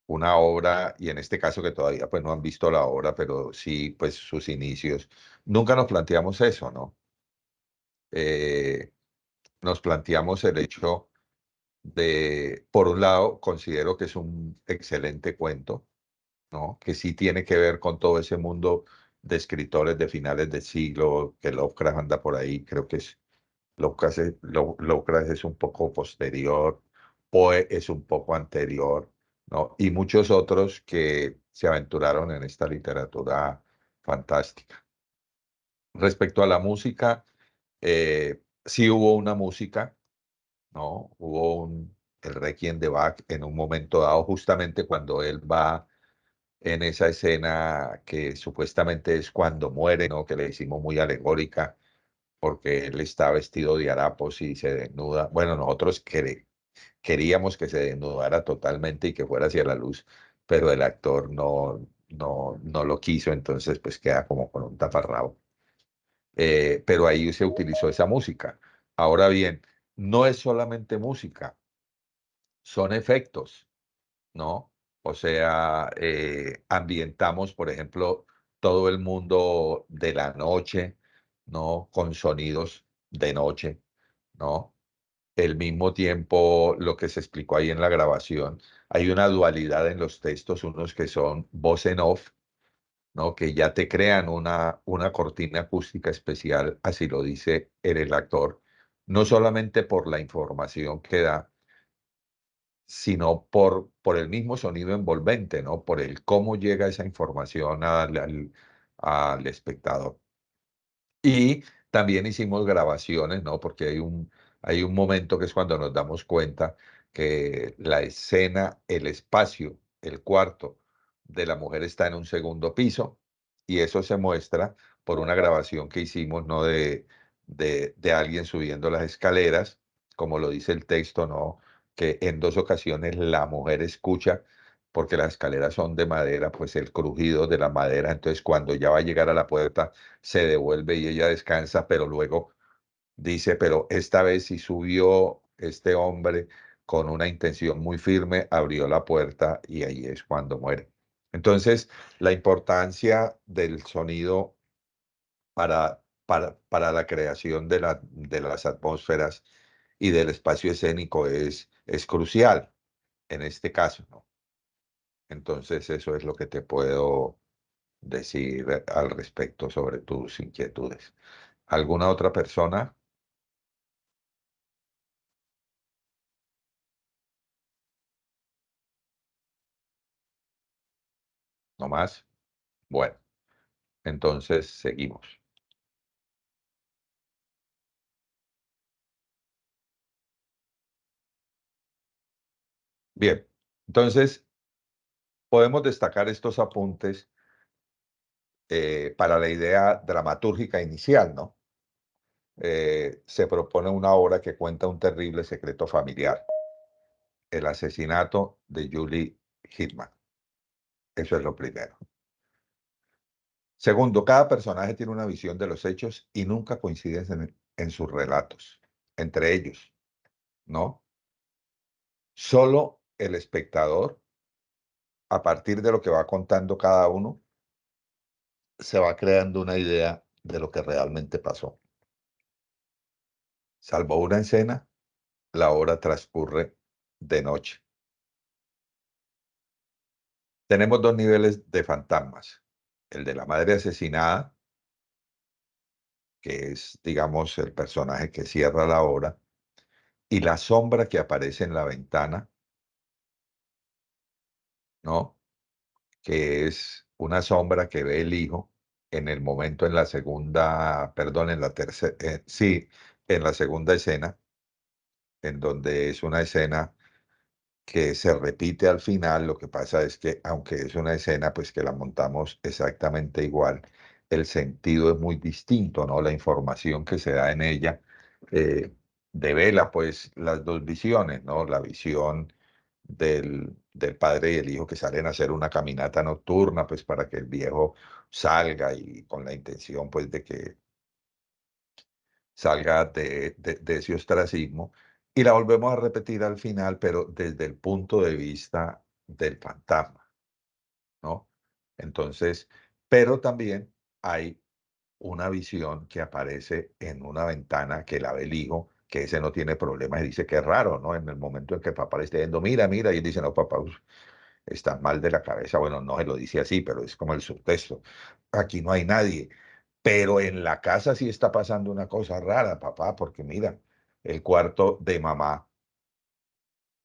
una obra, y en este caso que todavía pues no han visto la obra, pero sí pues sus inicios, nunca nos planteamos eso, ¿no? Eh, Nos planteamos el hecho de, por un lado, considero que es un excelente cuento, ¿no? Que sí tiene que ver con todo ese mundo de escritores de finales de siglo, que Lovecraft anda por ahí, creo que es Lovecraft es un poco posterior, Poe es un poco anterior, ¿no? Y muchos otros que se aventuraron en esta literatura fantástica. Respecto a la música, sí hubo una música, ¿no? El Requiem de Bach en un momento dado, justamente cuando él va en esa escena que supuestamente es cuando muere, ¿no? Que le hicimos muy alegórica porque él está vestido de harapos y se desnuda. Bueno, nosotros queríamos que se desnudara totalmente y que fuera hacia la luz, pero el actor no lo quiso, entonces pues queda como con un taparrabo. Pero ahí se utilizó esa música. Ahora bien, no es solamente música, son efectos, ¿no? O sea, ambientamos, por ejemplo, todo el mundo de la noche, ¿no? Con sonidos de noche, ¿no? El mismo tiempo, lo que se explicó ahí en la grabación, hay una dualidad en los textos, unos que son voz en off, ¿no? Que ya te crean una cortina acústica especial, así lo dice el actor, no solamente por la información que da, sino por el mismo sonido envolvente, ¿no? Por el cómo llega esa información al espectador. Y también hicimos grabaciones, ¿no? Porque hay un momento que es cuando nos damos cuenta que la escena, el espacio, el cuarto de la mujer está en un segundo piso y eso se muestra por una grabación que hicimos, ¿no? De alguien subiendo las escaleras, como lo dice el texto, ¿no? Que en dos ocasiones la mujer escucha, porque las escaleras son de madera, pues el crujido de la madera, entonces cuando ya va a llegar a la puerta, se devuelve y ella descansa, pero luego dice, pero esta vez sí subió este hombre con una intención muy firme, abrió la puerta y ahí es cuando muere. Entonces, la importancia del sonido para la creación de las atmósferas y del espacio escénico es crucial en este caso, ¿no? Entonces, eso es lo que te puedo decir al respecto sobre tus inquietudes. ¿Alguna otra persona? ¿No más? Bueno, entonces seguimos. Bien, entonces podemos destacar estos apuntes para la idea dramatúrgica inicial, ¿no? Se propone una obra que cuenta un terrible secreto familiar, el asesinato de Julie Hitman. Eso es lo primero. Segundo, cada personaje tiene una visión de los hechos y nunca coinciden en sus relatos, entre ellos, ¿no? Solo el espectador, a partir de lo que va contando cada uno, se va creando una idea de lo que realmente pasó. Salvo una escena, la obra transcurre de noche. Tenemos dos niveles de fantasmas. El de la madre asesinada, que es, digamos, el personaje que cierra la obra, y la sombra que aparece en la ventana, ¿no? Que es una sombra que ve el hijo en el momento en la segunda, perdón, en la tercera, sí, en la segunda escena, en donde es una escena que se repite al final. Lo que pasa es que, aunque es una escena, pues que la montamos exactamente igual, el sentido es muy distinto, ¿no? La información que se da en ella eh, devela, pues, las dos visiones, ¿no? La visión del padre y el hijo que salen a hacer una caminata nocturna, pues, para que el viejo salga y con la intención, pues, de que salga de ese ostracismo, y la volvemos a repetir al final, pero desde el punto de vista del fantasma, ¿no? Entonces, pero también hay una visión que aparece en una ventana que la ve el hijo, que ese no tiene problemas y dice que es raro, ¿no? En el momento en que el papá le esté diciendo, mira, mira, y él dice, no, papá, estás mal de la cabeza. Bueno, no se lo dice así, pero es como el subtexto. Aquí no hay nadie. Pero en la casa sí está pasando una cosa rara, papá, porque mira, el cuarto de mamá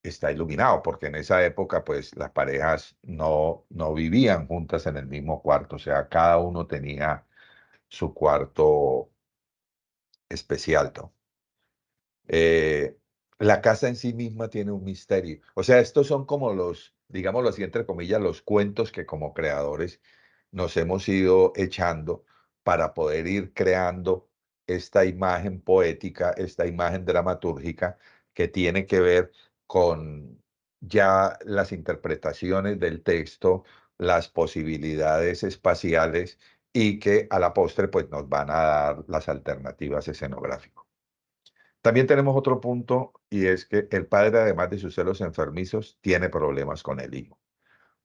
está iluminado, porque en esa época, pues las parejas no vivían juntas en el mismo cuarto, o sea, cada uno tenía su cuarto especial, ¿no? Eh, la casa en sí misma tiene un misterio. O sea, estos son como los, digámoslo así, entre comillas, los cuentos que como creadores nos hemos ido echando para poder ir creando esta imagen poética, esta imagen dramatúrgica que tiene que ver con ya las interpretaciones del texto, las posibilidades espaciales y que a la postre pues nos van a dar las alternativas escenográficas. También tenemos otro punto y es que el padre, además de sus celos enfermizos, tiene problemas con el hijo.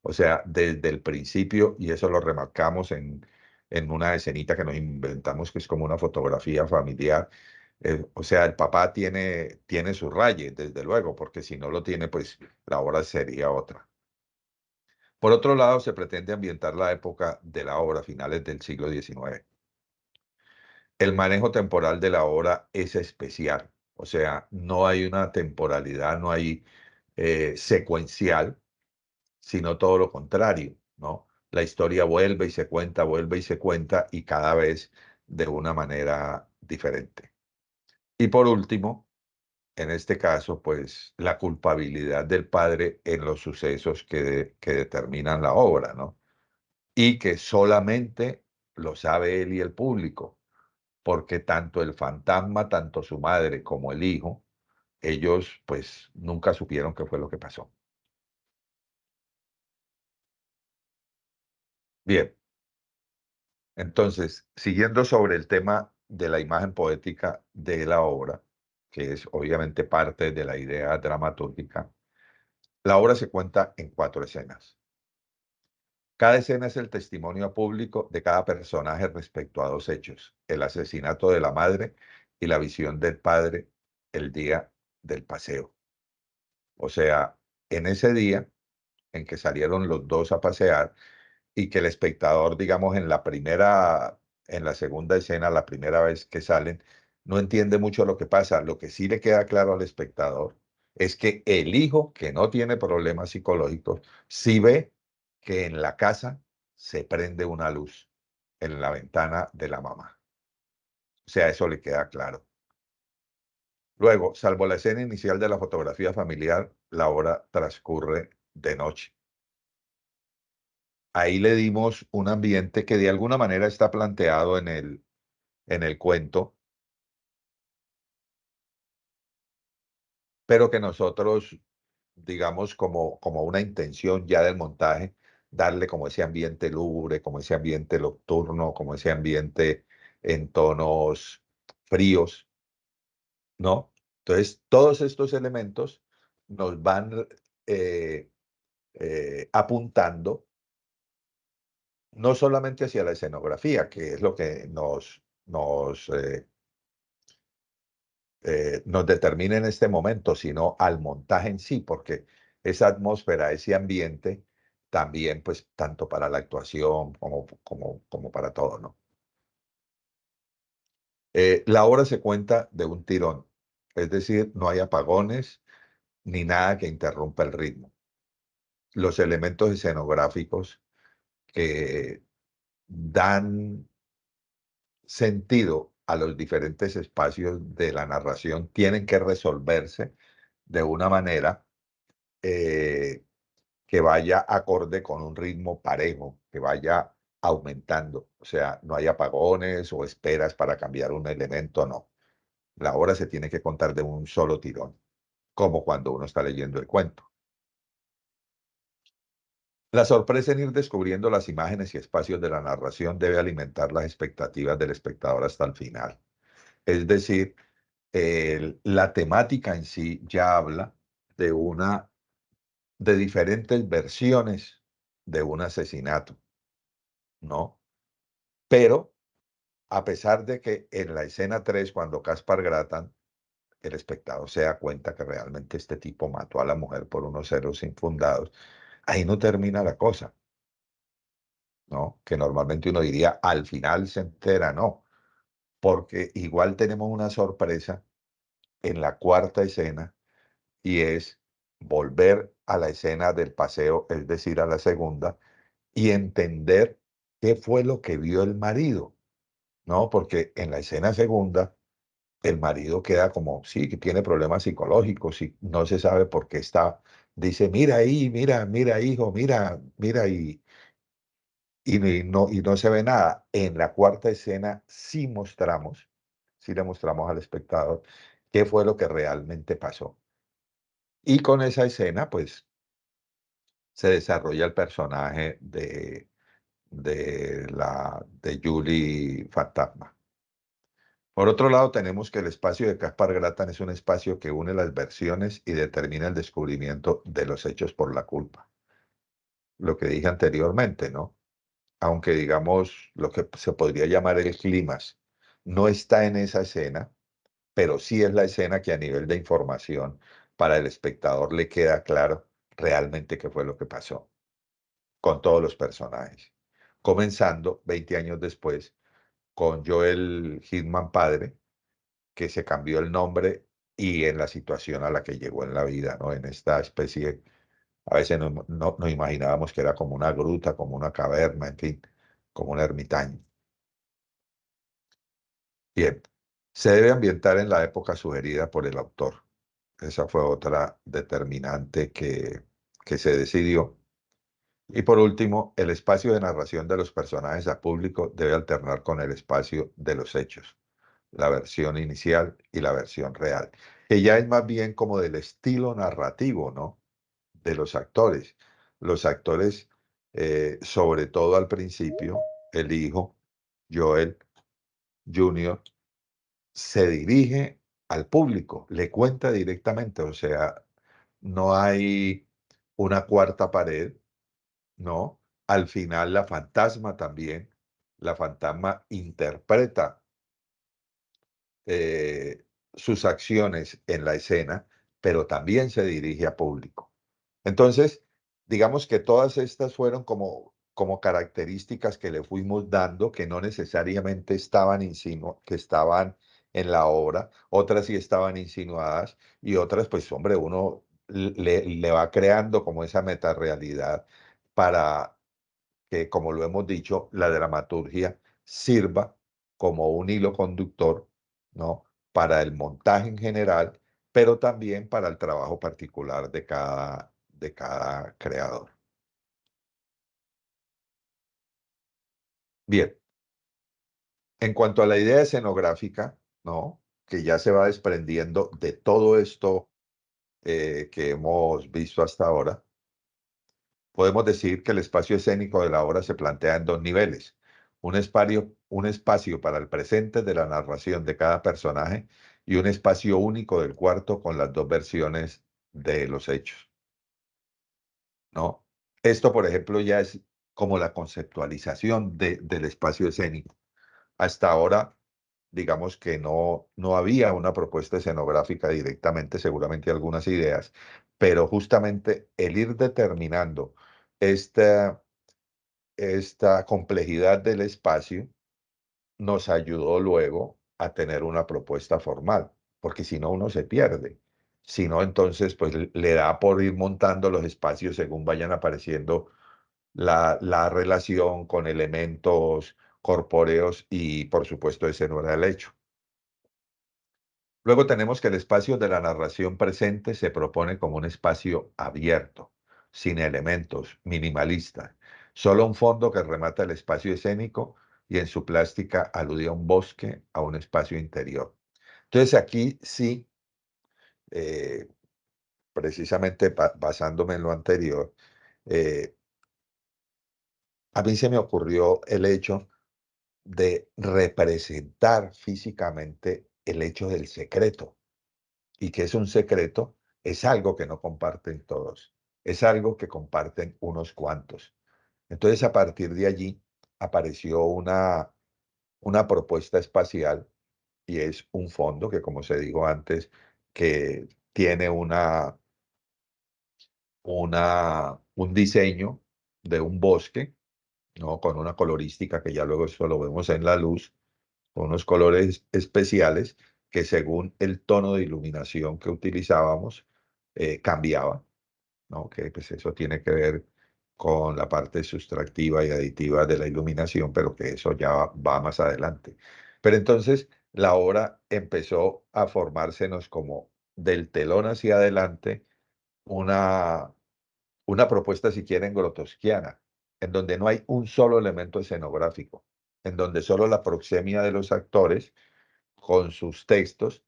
O sea, desde el principio, y eso lo remarcamos en una escenita que nos inventamos, que es como una fotografía familiar. O sea, el papá tiene su raye, desde luego, porque si no lo tiene, pues la obra sería otra. Por otro lado, se pretende ambientar la época de la obra, finales del siglo XIX. El manejo temporal de la obra es especial, o sea, no hay una temporalidad, no hay secuencial, sino todo lo contrario, ¿no? La historia vuelve y se cuenta, y cada vez de una manera diferente. Y por último, en este caso, pues la culpabilidad del padre en los sucesos que determinan la obra, ¿no? Y que solamente lo sabe él y el público, porque tanto el fantasma, tanto su madre como el hijo, ellos pues nunca supieron qué fue lo que pasó. Bien, entonces, siguiendo sobre el tema de la imagen poética de la obra, que es obviamente parte de la idea dramatúrgica, la obra se cuenta en 4 escenas. Cada escena es el testimonio público de cada personaje respecto a 2 hechos: el asesinato de la madre y la visión del padre el día del paseo. O sea, en ese día en que salieron los 2 a pasear y que el espectador, digamos, en la segunda escena, la primera vez que salen, no entiende mucho lo que pasa. Lo que sí le queda claro al espectador es que el hijo, que no tiene problemas psicológicos, sí ve que en la casa se prende una luz en la ventana de la mamá. O sea, eso le queda claro. Luego, salvo la escena inicial de la fotografía familiar, la obra transcurre de noche. Ahí le dimos un ambiente que de alguna manera está planteado en el cuento, pero que nosotros, digamos, como una intención ya del montaje, darle como ese ambiente lúgubre, como ese ambiente nocturno, como ese ambiente en tonos fríos, ¿no? Entonces, todos estos elementos nos van eh, apuntando no solamente hacia la escenografía, que es lo que nos determina en este momento, sino al montaje en sí, porque esa atmósfera, ese ambiente, también, pues, tanto para la actuación como para todo, ¿no? La obra se cuenta de un tirón, es decir, no hay apagones ni nada que interrumpa el ritmo. Los elementos escenográficos que dan sentido a los diferentes espacios de la narración tienen que resolverse de una manera eh, que vaya acorde con un ritmo parejo, que vaya aumentando. O sea, no hay apagones o esperas para cambiar un elemento, no. La obra se tiene que contar de un solo tirón, como cuando uno está leyendo el cuento. La sorpresa en ir descubriendo las imágenes y espacios de la narración debe alimentar las expectativas del espectador hasta el final. Es decir, la temática en sí ya habla de de diferentes versiones de un asesinato, ¿no? Pero a pesar de que en la escena 3, cuando Caspar Gratan, el espectador se da cuenta que realmente este tipo mató a la mujer por unos celos infundados, ahí no termina la cosa, ¿no? Que normalmente uno diría, al final se entera, no, porque igual tenemos una sorpresa en la 4ª escena, y es volver a la escena del paseo, es decir, a la segunda, y entender qué fue lo que vio el marido, ¿no? Porque en la escena segunda, el marido queda como, sí, que tiene problemas psicológicos y no se sabe por qué está, dice, mira ahí, mira, mira, hijo, mira, mira, y no se ve nada. En la 4ª escena sí le mostramos al espectador qué fue lo que realmente pasó. Y con esa escena, pues, se desarrolla el personaje de Julie Fantasma. Por otro lado, tenemos que el espacio de Caspar Gratan es un espacio que une las versiones y determina el descubrimiento de los hechos por la culpa. Lo que dije anteriormente, ¿no? Aunque digamos lo que se podría llamar el clímax no está en esa escena, pero sí es la escena que a nivel de información para el espectador le queda claro realmente qué fue lo que pasó con todos los personajes. Comenzando 20 años después con Joel Hitman padre, que se cambió el nombre y en la situación a la que llegó en la vida, ¿no? En esta especie, a veces no imaginábamos que era como una gruta, como una caverna, en fin, como un ermitaño. Bien, se debe ambientar en la época sugerida por el autor. Esa fue otra determinante que se decidió. Y por último, el espacio de narración de los personajes a público debe alternar con el espacio de los hechos, la versión inicial y la versión real, que ya es más bien como del estilo narrativo, ¿no? De los actores. Los actores, sobre todo al principio, el hijo, Joel Jr., se dirige al público, le cuenta directamente, o sea, no hay una cuarta pared, ¿no? Al final la fantasma interpreta sus acciones en la escena, pero también se dirige a público. Entonces, digamos que todas estas fueron como características que le fuimos dando, que no necesariamente que estaban en la obra, otras sí estaban insinuadas y otras, pues hombre, uno le va creando como esa metarealidad para que, como lo hemos dicho, la dramaturgia sirva como un hilo conductor, ¿no? Para el montaje en general, pero también para el trabajo particular de cada creador. Bien, en cuanto a la idea escenográfica, ¿no? Que ya se va desprendiendo de todo esto que hemos visto hasta ahora, podemos decir que el espacio escénico de la obra se plantea en dos niveles. Un espacio para el presente de la narración de cada personaje y un espacio único del cuarto con las dos versiones de los hechos, ¿no? Esto, por ejemplo, ya es como la conceptualización del espacio escénico. Hasta ahora, digamos que no había una propuesta escenográfica directamente, seguramente algunas ideas, pero justamente el ir determinando esta esta complejidad del espacio nos ayudó luego a tener una propuesta formal, porque si no uno se pierde. Si no, entonces pues le da por ir montando los espacios según vayan apareciendo la relación con elementos corpóreos y por supuesto ese no era el hecho. Luego tenemos que el espacio de la narración presente se propone como un espacio abierto, sin elementos, minimalista, solo un fondo que remata el espacio escénico y en su plástica alude a un bosque, a un espacio interior. Entonces aquí sí, eh, precisamente basándome en lo anterior, eh, a mí se me ocurrió el hecho de representar físicamente el hecho del secreto. Y que es un secreto, es algo que no comparten todos, es algo que comparten unos cuantos. Entonces, a partir de allí apareció una propuesta espacial y es un fondo que, como se dijo antes, que tiene un diseño de un bosque, ¿no? Con una colorística que ya luego eso lo vemos en la luz, con unos colores especiales que según el tono de iluminación que utilizábamos cambiaba, ¿no? Que pues eso tiene que ver con la parte sustractiva y aditiva de la iluminación, pero que eso ya va más adelante. Pero entonces la obra empezó a formársenos como del telón hacia adelante una, una propuesta, si quieren, grotowskiana, en donde no hay un solo elemento escenográfico, en donde solo la proxemia de los actores con sus textos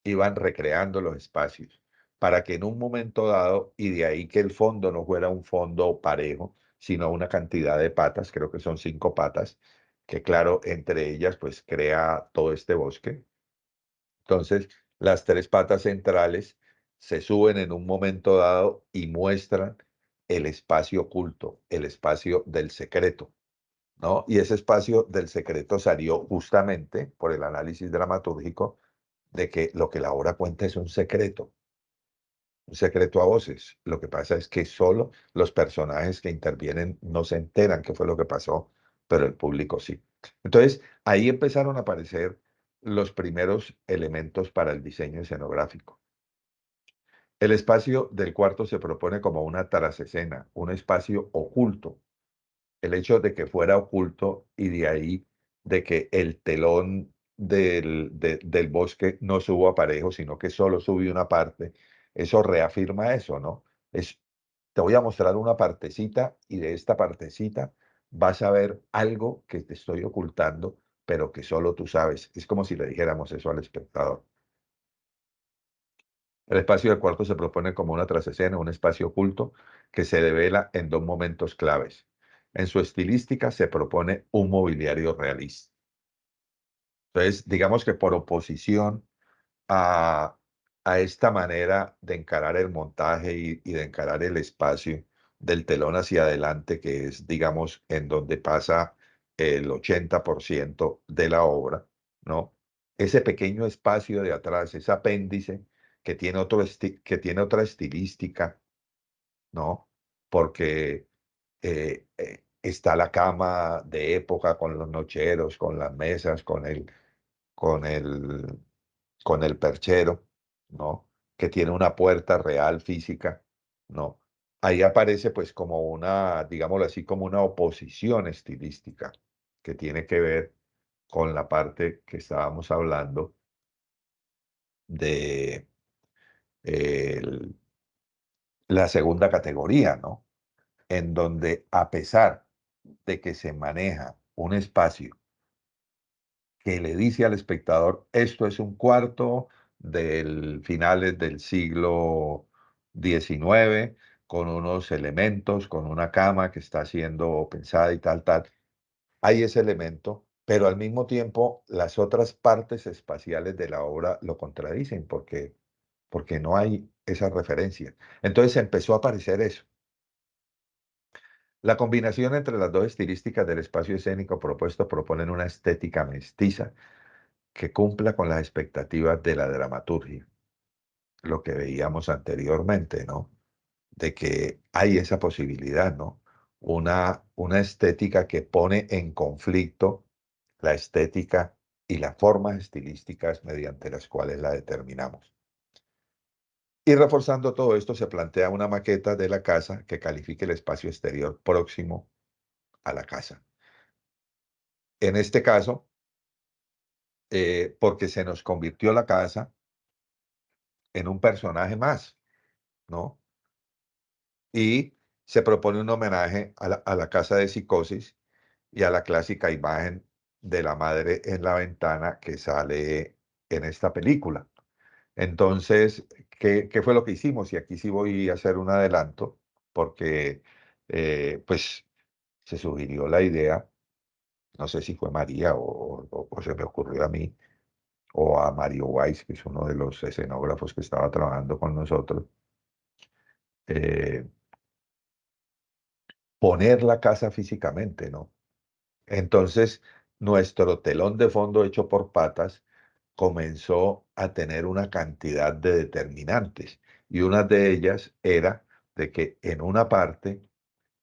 iban recreando los espacios, para que en un momento dado, y de ahí que el fondo no fuera un fondo parejo, sino una cantidad de patas, creo que son 5 patas, que claro, entre ellas pues crea todo este bosque. Entonces, las 3 patas centrales se suben en un momento dado y muestran el espacio oculto, el espacio del secreto, ¿no? Y ese espacio del secreto salió justamente por el análisis dramatúrgico de que lo que la obra cuenta es un secreto a voces. Lo que pasa es que solo los personajes que intervienen no se enteran qué fue lo que pasó, pero el público sí. Entonces, ahí empezaron a aparecer los primeros elementos para el diseño escenográfico. El espacio del cuarto se propone como una trasescena, un espacio oculto. El hecho de que fuera oculto y de ahí de que el telón del bosque no subo a parejo, sino que solo subí una parte, eso reafirma eso, ¿no? Te voy a mostrar una partecita y de esta partecita vas a ver algo que te estoy ocultando, pero que solo tú sabes. Es como si le dijéramos eso al espectador. El espacio del cuarto se propone como una trasescena, un espacio oculto que se devela en dos momentos claves. En su estilística se propone un mobiliario realista. Entonces, digamos que por oposición a, a esta manera de encarar el montaje y de encarar el espacio del telón hacia adelante, que es, digamos, en donde pasa el 80% de la obra, ¿no? Ese pequeño espacio de atrás, ese apéndice que tiene que tiene otra estilística, ¿no? Porque está la cama de época con los nocheros, con las mesas, con el, con el perchero, ¿no? Que tiene una puerta real física, ¿no? Ahí aparece pues como una, digámoslo así, como una oposición estilística que tiene que ver con la parte que estábamos hablando de el- la segunda categoría, ¿no? En donde a pesar de que se maneja un espacio que le dice al espectador, esto es un cuarto del finales del siglo XIX, con unos elementos, con una cama que está siendo pensada y tal, tal. Hay ese elemento, pero al mismo tiempo las otras partes espaciales de la obra lo contradicen porque no hay esa referencia. Entonces empezó a aparecer eso. La combinación entre las dos estilísticas del espacio escénico propuesto proponen una estética mestiza que cumpla con las expectativas de la dramaturgia, lo que veíamos anteriormente, ¿no? De que hay esa posibilidad, ¿no? Una estética que pone en conflicto la estética y las formas estilísticas mediante las cuales la determinamos. Y reforzando todo esto, se plantea una maqueta de la casa que califique el espacio exterior próximo a la casa. En este caso, porque se nos convirtió la casa en un personaje más, ¿no? Y se propone un homenaje a la casa de Psicosis y a la clásica imagen de la madre en la ventana que sale en esta película. Entonces, ¿qué fue lo que hicimos? Y aquí sí voy a hacer un adelanto, porque pues se sugirió la idea, no sé si fue María o se me ocurrió a mí, o a Mario Weiss, que es uno de los escenógrafos que estaba trabajando con nosotros, eh, poner la casa físicamente, ¿no? Entonces, nuestro telón de fondo hecho por Patas comenzó a tener una cantidad de determinantes y una de ellas era de que en una parte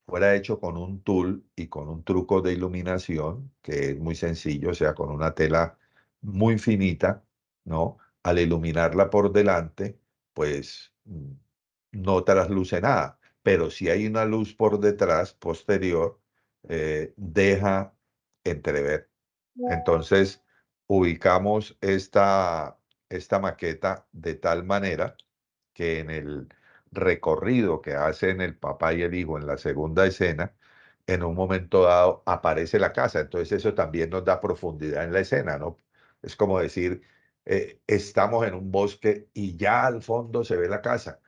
fuera hecho con un tul y con un truco de iluminación que es muy sencillo, o sea, con una tela muy finita, ¿no? Al iluminarla por delante, pues no trasluce nada, pero si hay una luz por detrás, posterior, deja entrever. Entonces, ubicamos esta maqueta de tal manera que en el recorrido que hacen el papá y el hijo en la segunda escena, en un momento dado aparece la casa. Entonces eso también nos da profundidad en la escena, ¿no? Es como decir, estamos en un bosque y ya al fondo se ve la casa.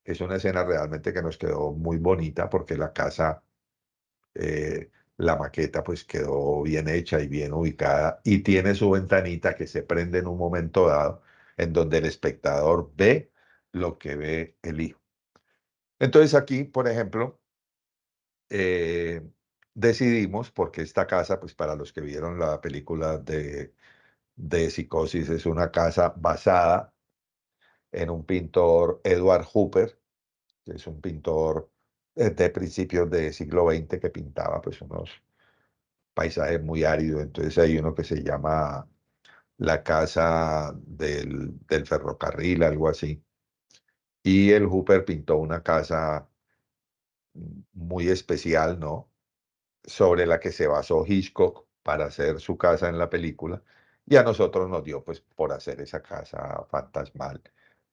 Es una escena realmente que nos quedó muy bonita porque la casa, la maqueta pues quedó bien hecha y bien ubicada y tiene su ventanita que se prende en un momento dado en donde el espectador ve lo que ve el hijo. Entonces aquí, por ejemplo, eh, decidimos, porque esta casa, pues para los que vieron la película de Psicosis, es una casa basada en un pintor, Edward Hopper, que es un pintor de principios del siglo XX que pintaba pues unos paisajes muy áridos. Entonces hay uno que se llama La Casa del Ferrocarril, algo así. Y el Hooper pintó una casa muy especial, ¿no? Sobre la que se basó Hitchcock para hacer su casa en la película, y a nosotros nos dio pues por hacer esa casa fantasmal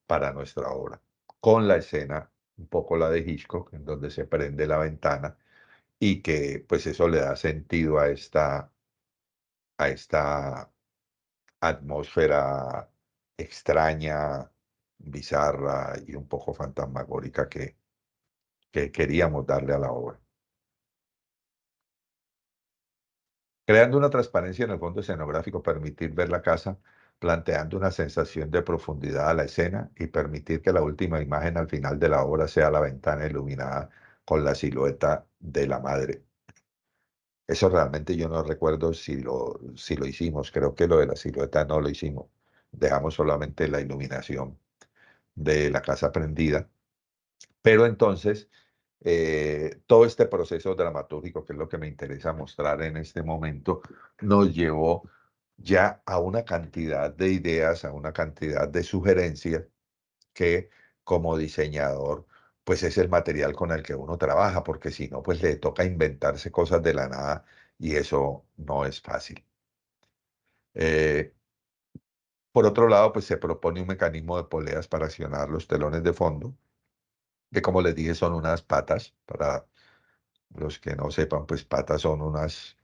para nuestra obra, con la escena, un poco la de Hitchcock, en donde se prende la ventana y que pues eso le da sentido a esta atmósfera extraña, bizarra y un poco fantasmagórica que queríamos darle a la obra. creando una transparencia en el fondo escenográfico, permitir ver la casa, planteando una sensación de profundidad a la escena y permitir que la última imagen al final de la obra sea la ventana iluminada con la silueta de la madre. Eso realmente yo no recuerdo si lo hicimos, creo que lo de la silueta no lo hicimos, dejamos solamente la iluminación de la casa prendida, pero entonces todo este proceso dramatúrgico, que es lo que me interesa mostrar en este momento, nos llevó ya a una cantidad de ideas, a una cantidad de sugerencias que como diseñador, pues es el material con el que uno trabaja, porque si no, pues le toca inventarse cosas de la nada y eso no es fácil. Eh, por otro lado, pues se propone un mecanismo de poleas para accionar los telones de fondo, que como les dije son unas patas. Para los que no sepan, pues patas son unas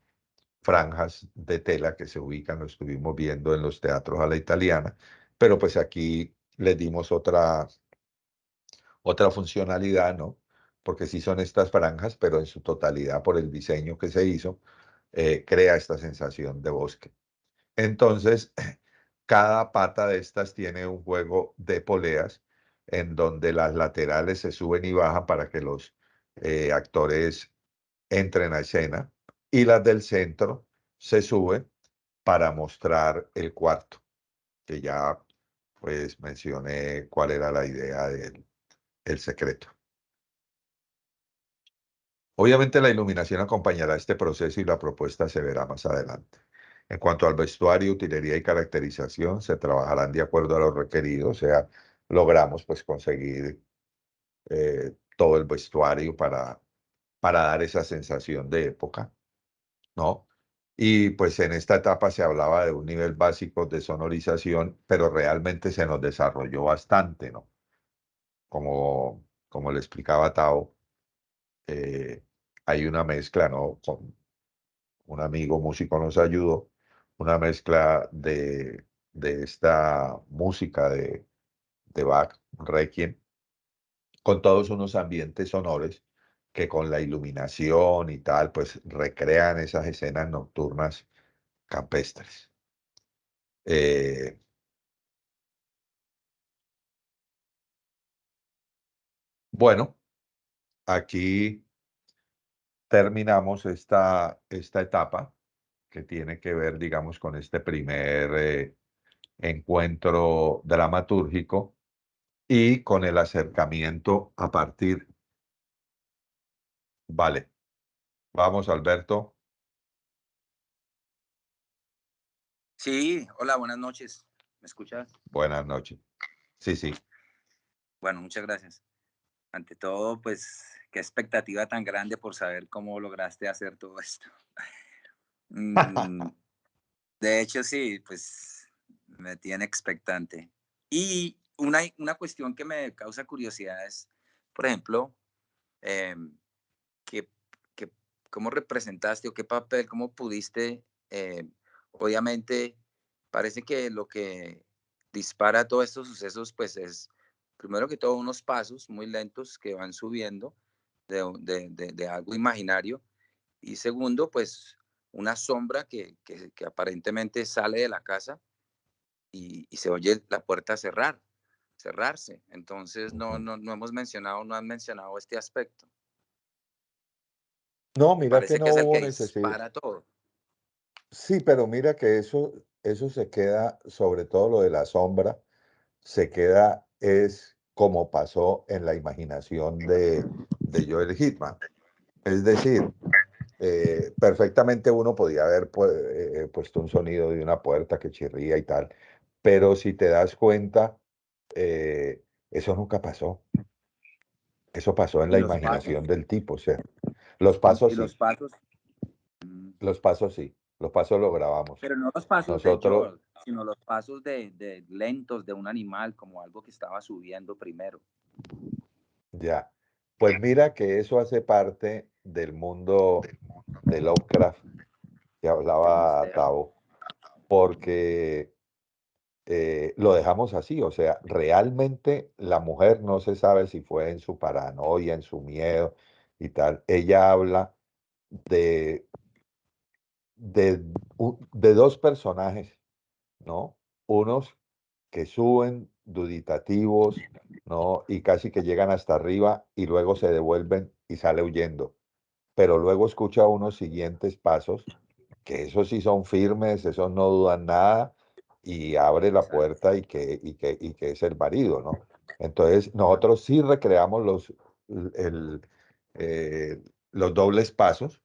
franjas de tela que se ubican, lo estuvimos viendo en los teatros a la italiana, pero pues aquí les dimos otra funcionalidad, ¿no? Porque sí son estas franjas, pero en su totalidad por el diseño que se hizo, crea esta sensación de bosque. Entonces, cada pata de estas tiene un juego de poleas en donde las laterales se suben y bajan para que los actores entren a escena y las del centro se suben para mostrar el cuarto, que ya pues mencioné cuál era la idea del el secreto. Obviamente la iluminación acompañará este proceso y la propuesta se verá más adelante. En cuanto al vestuario, utilería y caracterización, se trabajarán de acuerdo a lo requerido, o sea, logramos pues conseguir todo el vestuario para dar esa sensación de época, ¿no? Y pues en esta etapa se hablaba de un nivel básico de sonorización, pero realmente se nos desarrolló bastante, ¿no? Como le explicaba Tao, eh, hay una mezcla, ¿no? Un amigo músico nos ayudó, una mezcla de esta música de Bach, Requiem, con todos unos ambientes sonores que con la iluminación y tal, pues recrean esas escenas nocturnas campestres. Eh, bueno, aquí terminamos esta etapa que tiene que ver, digamos, con este primer encuentro dramatúrgico y con el acercamiento a partir. Vale, vamos, Alberto. Sí, hola, buenas noches. ¿Me escuchas? Buenas noches. Sí, sí. Bueno, muchas gracias. Ante todo, pues, qué expectativa tan grande por saber cómo lograste hacer todo esto. Mm, de hecho, sí, pues me tiene expectante. Y una cuestión que me causa curiosidad es, por ejemplo, em, que, que- cómo representaste o qué papel, cómo pudiste, obviamente, parece que lo que dispara todos estos sucesos, pues es, primero que todo, unos pasos muy lentos que van subiendo de algo imaginario, y segundo, pues una sombra que aparentemente sale de la casa y se oye la puerta cerrarse. Entonces, Ujú. no hemos mencionado, no han mencionado este aspecto. No, Me mira que parece no que es el hubo que necesidad. dispara todo. Sí, pero mira que eso se queda, sobre todo lo de la sombra, se queda, es como pasó en la imaginación de Joel Hitman. Es decir, perfectamente uno podía haber puesto un sonido de una puerta que chirría y tal, pero si te das cuenta, eso nunca pasó. Eso pasó en Y la los pasos, imaginación del tipo, o sea, los pasos y los sí, pasos, los pasos sí, los pasos lo grabamos. pero no los pasos de Nosotros, Joel, sino los pasos de lentos de un animal, como algo que estaba subiendo primero. ya, pues mira que eso hace parte del mundo de Lovecraft que El hablaba misterio. Tao, porque lo dejamos así, o sea, realmente la mujer no se sabe si fue en su paranoia, en su miedo y tal. Ella habla de, de dos personajes, ¿no? Unos que suben duditativos, ¿no? Y casi que llegan hasta arriba y luego se devuelven y sale huyendo. Pero luego escucha unos siguientes pasos, que esos sí son firmes, esos no dudan nada, y abre la Exacto. puerta y que es el marido, ¿no? Entonces, nosotros sí recreamos el, eh, los dobles pasos,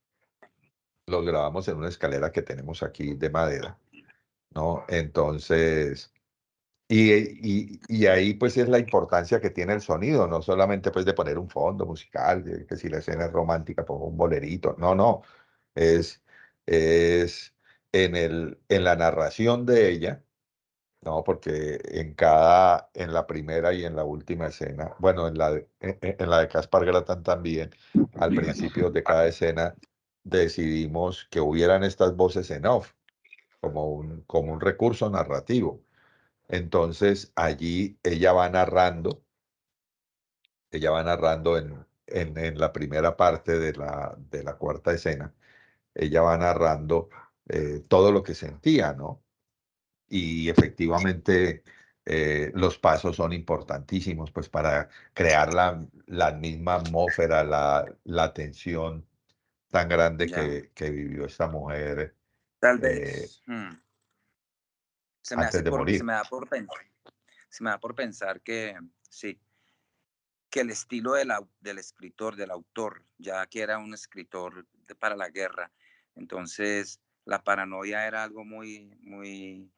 los grabamos en una escalera que tenemos aquí de madera, ¿no? Entonces, y ahí pues es la importancia que tiene el sonido, no solamente pues de poner un fondo musical, que si la escena es romántica, pongo un bolerito, no, no, es, es en la narración de ella, no, porque en la primera y en la última escena, bueno, en la de Caspar Gratan también, al principio de cada escena decidimos que hubieran estas voces en off, como un recurso narrativo. Entonces allí ella va narrando en la primera parte de la cuarta escena, ella va narrando todo lo que sentía, ¿no? Y efectivamente los pasos son importantísimos pues para crear la misma atmósfera, la tensión tan grande Ya. que vivió esta mujer Tal eh, vez se me antes hace de por, morir. se me da por pensar que sí, que el estilo del escritor, del autor, ya que era un escritor para la guerra, entonces la paranoia era algo muy, muy,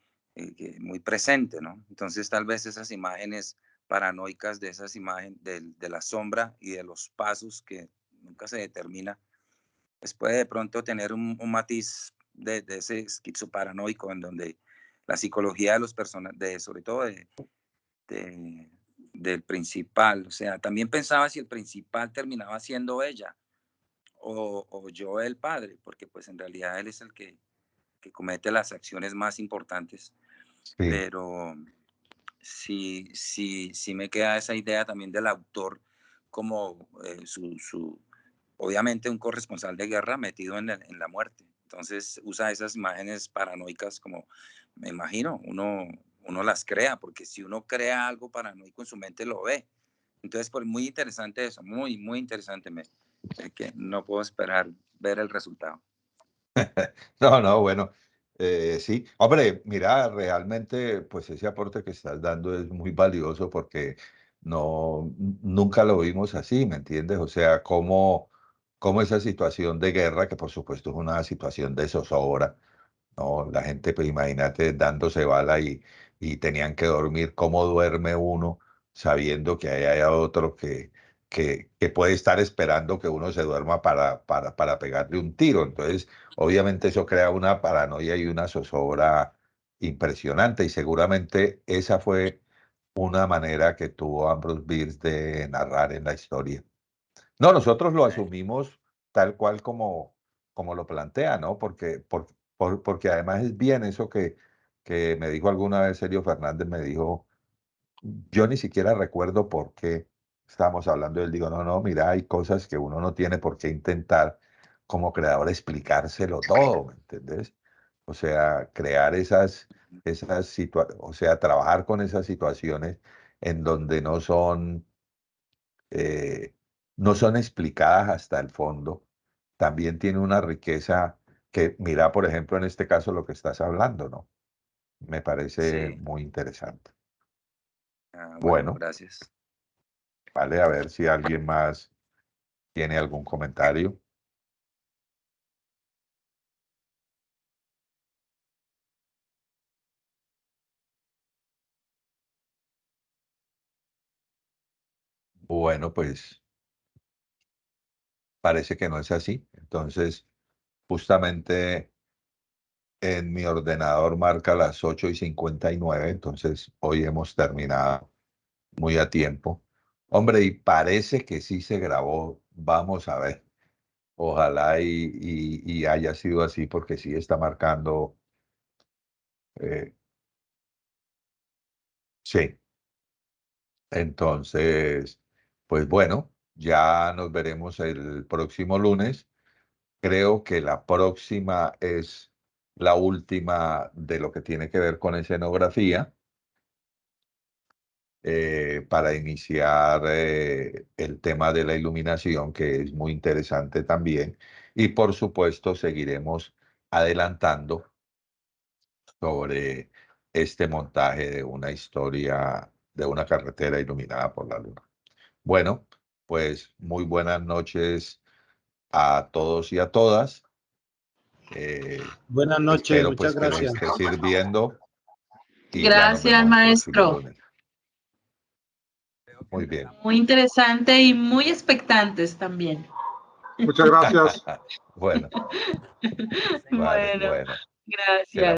muy presente, ¿no? Entonces tal vez esas imágenes paranoicas de esas imágenes de la sombra y de los pasos que nunca se determina, pues puede de pronto tener un matiz de ese esquizoparanoico en donde la psicología de los personajes, sobre todo de- del principal. O sea, también pensaba si el principal terminaba siendo ella o yo el padre, porque pues en realidad él es el que comete las acciones más importantes. Sí, Pero sí, sí, sí me queda esa idea también del autor como obviamente un corresponsal de guerra metido en la muerte. Entonces usa esas imágenes paranoicas como, me imagino, uno las crea, porque si uno crea algo paranoico en su mente lo ve. Entonces, pues muy interesante eso, muy, muy interesante. Que no puedo esperar ver el resultado. no, no, bueno, sí. Hombre, mira, realmente, pues ese aporte que estás dando es muy valioso porque nunca lo vimos así, ¿me entiendes? O sea, cómo esa situación de guerra, que por supuesto es una situación de zozobra, ¿no? La gente, pues imagínate dándose bala y tenían que dormir. ¿Cómo duerme uno sabiendo que hay otro que puede estar esperando que uno se duerma para pegarle un tiro? Entonces, obviamente eso crea una paranoia y una zozobra impresionante y seguramente esa fue una manera que tuvo Ambrose Bierce de narrar en la historia. No, nosotros lo Sí, asumimos tal cual como lo plantea, ¿no? Porque además es bien eso que me dijo alguna vez Sergio Fernández, me dijo, yo ni siquiera recuerdo por qué estábamos hablando. Él digo, no, no, mira, hay cosas que uno no tiene por qué intentar como creador explicárselo todo, ¿me entendés? O sea, crear esas situaciones, o sea, trabajar con esas situaciones en donde eh, no son explicadas hasta el fondo, también tiene una riqueza que, mira, por ejemplo, en este caso lo que estás hablando, ¿no? Me parece sí. muy interesante. Bueno, Bueno, gracias. vale, a ver si alguien más tiene algún comentario. Bueno, pues parece que no es así. Entonces, justamente en mi ordenador marca las 8:59, entonces hoy hemos terminado muy a tiempo. Hombre, y parece que sí se grabó. Vamos a ver. Ojalá y haya sido así porque sí está marcando. eh, sí, entonces, pues bueno, ya nos veremos el próximo lunes. Creo que la próxima es la última de lo que tiene que ver con escenografía, para iniciar el tema de la iluminación, que es muy interesante también. Y por supuesto seguiremos adelantando sobre este montaje de una historia de una carretera iluminada por la luna. Bueno, pues muy buenas noches a todos y a todas. Buenas noches, Espero muchas pues que les gracias. esté sirviendo y ya nos Gracias, vemos el próximo maestro. lunes. Muy bien. Muy interesante y muy expectantes también. Muchas gracias. Bueno, vale, Bueno, bueno. Que gracias. la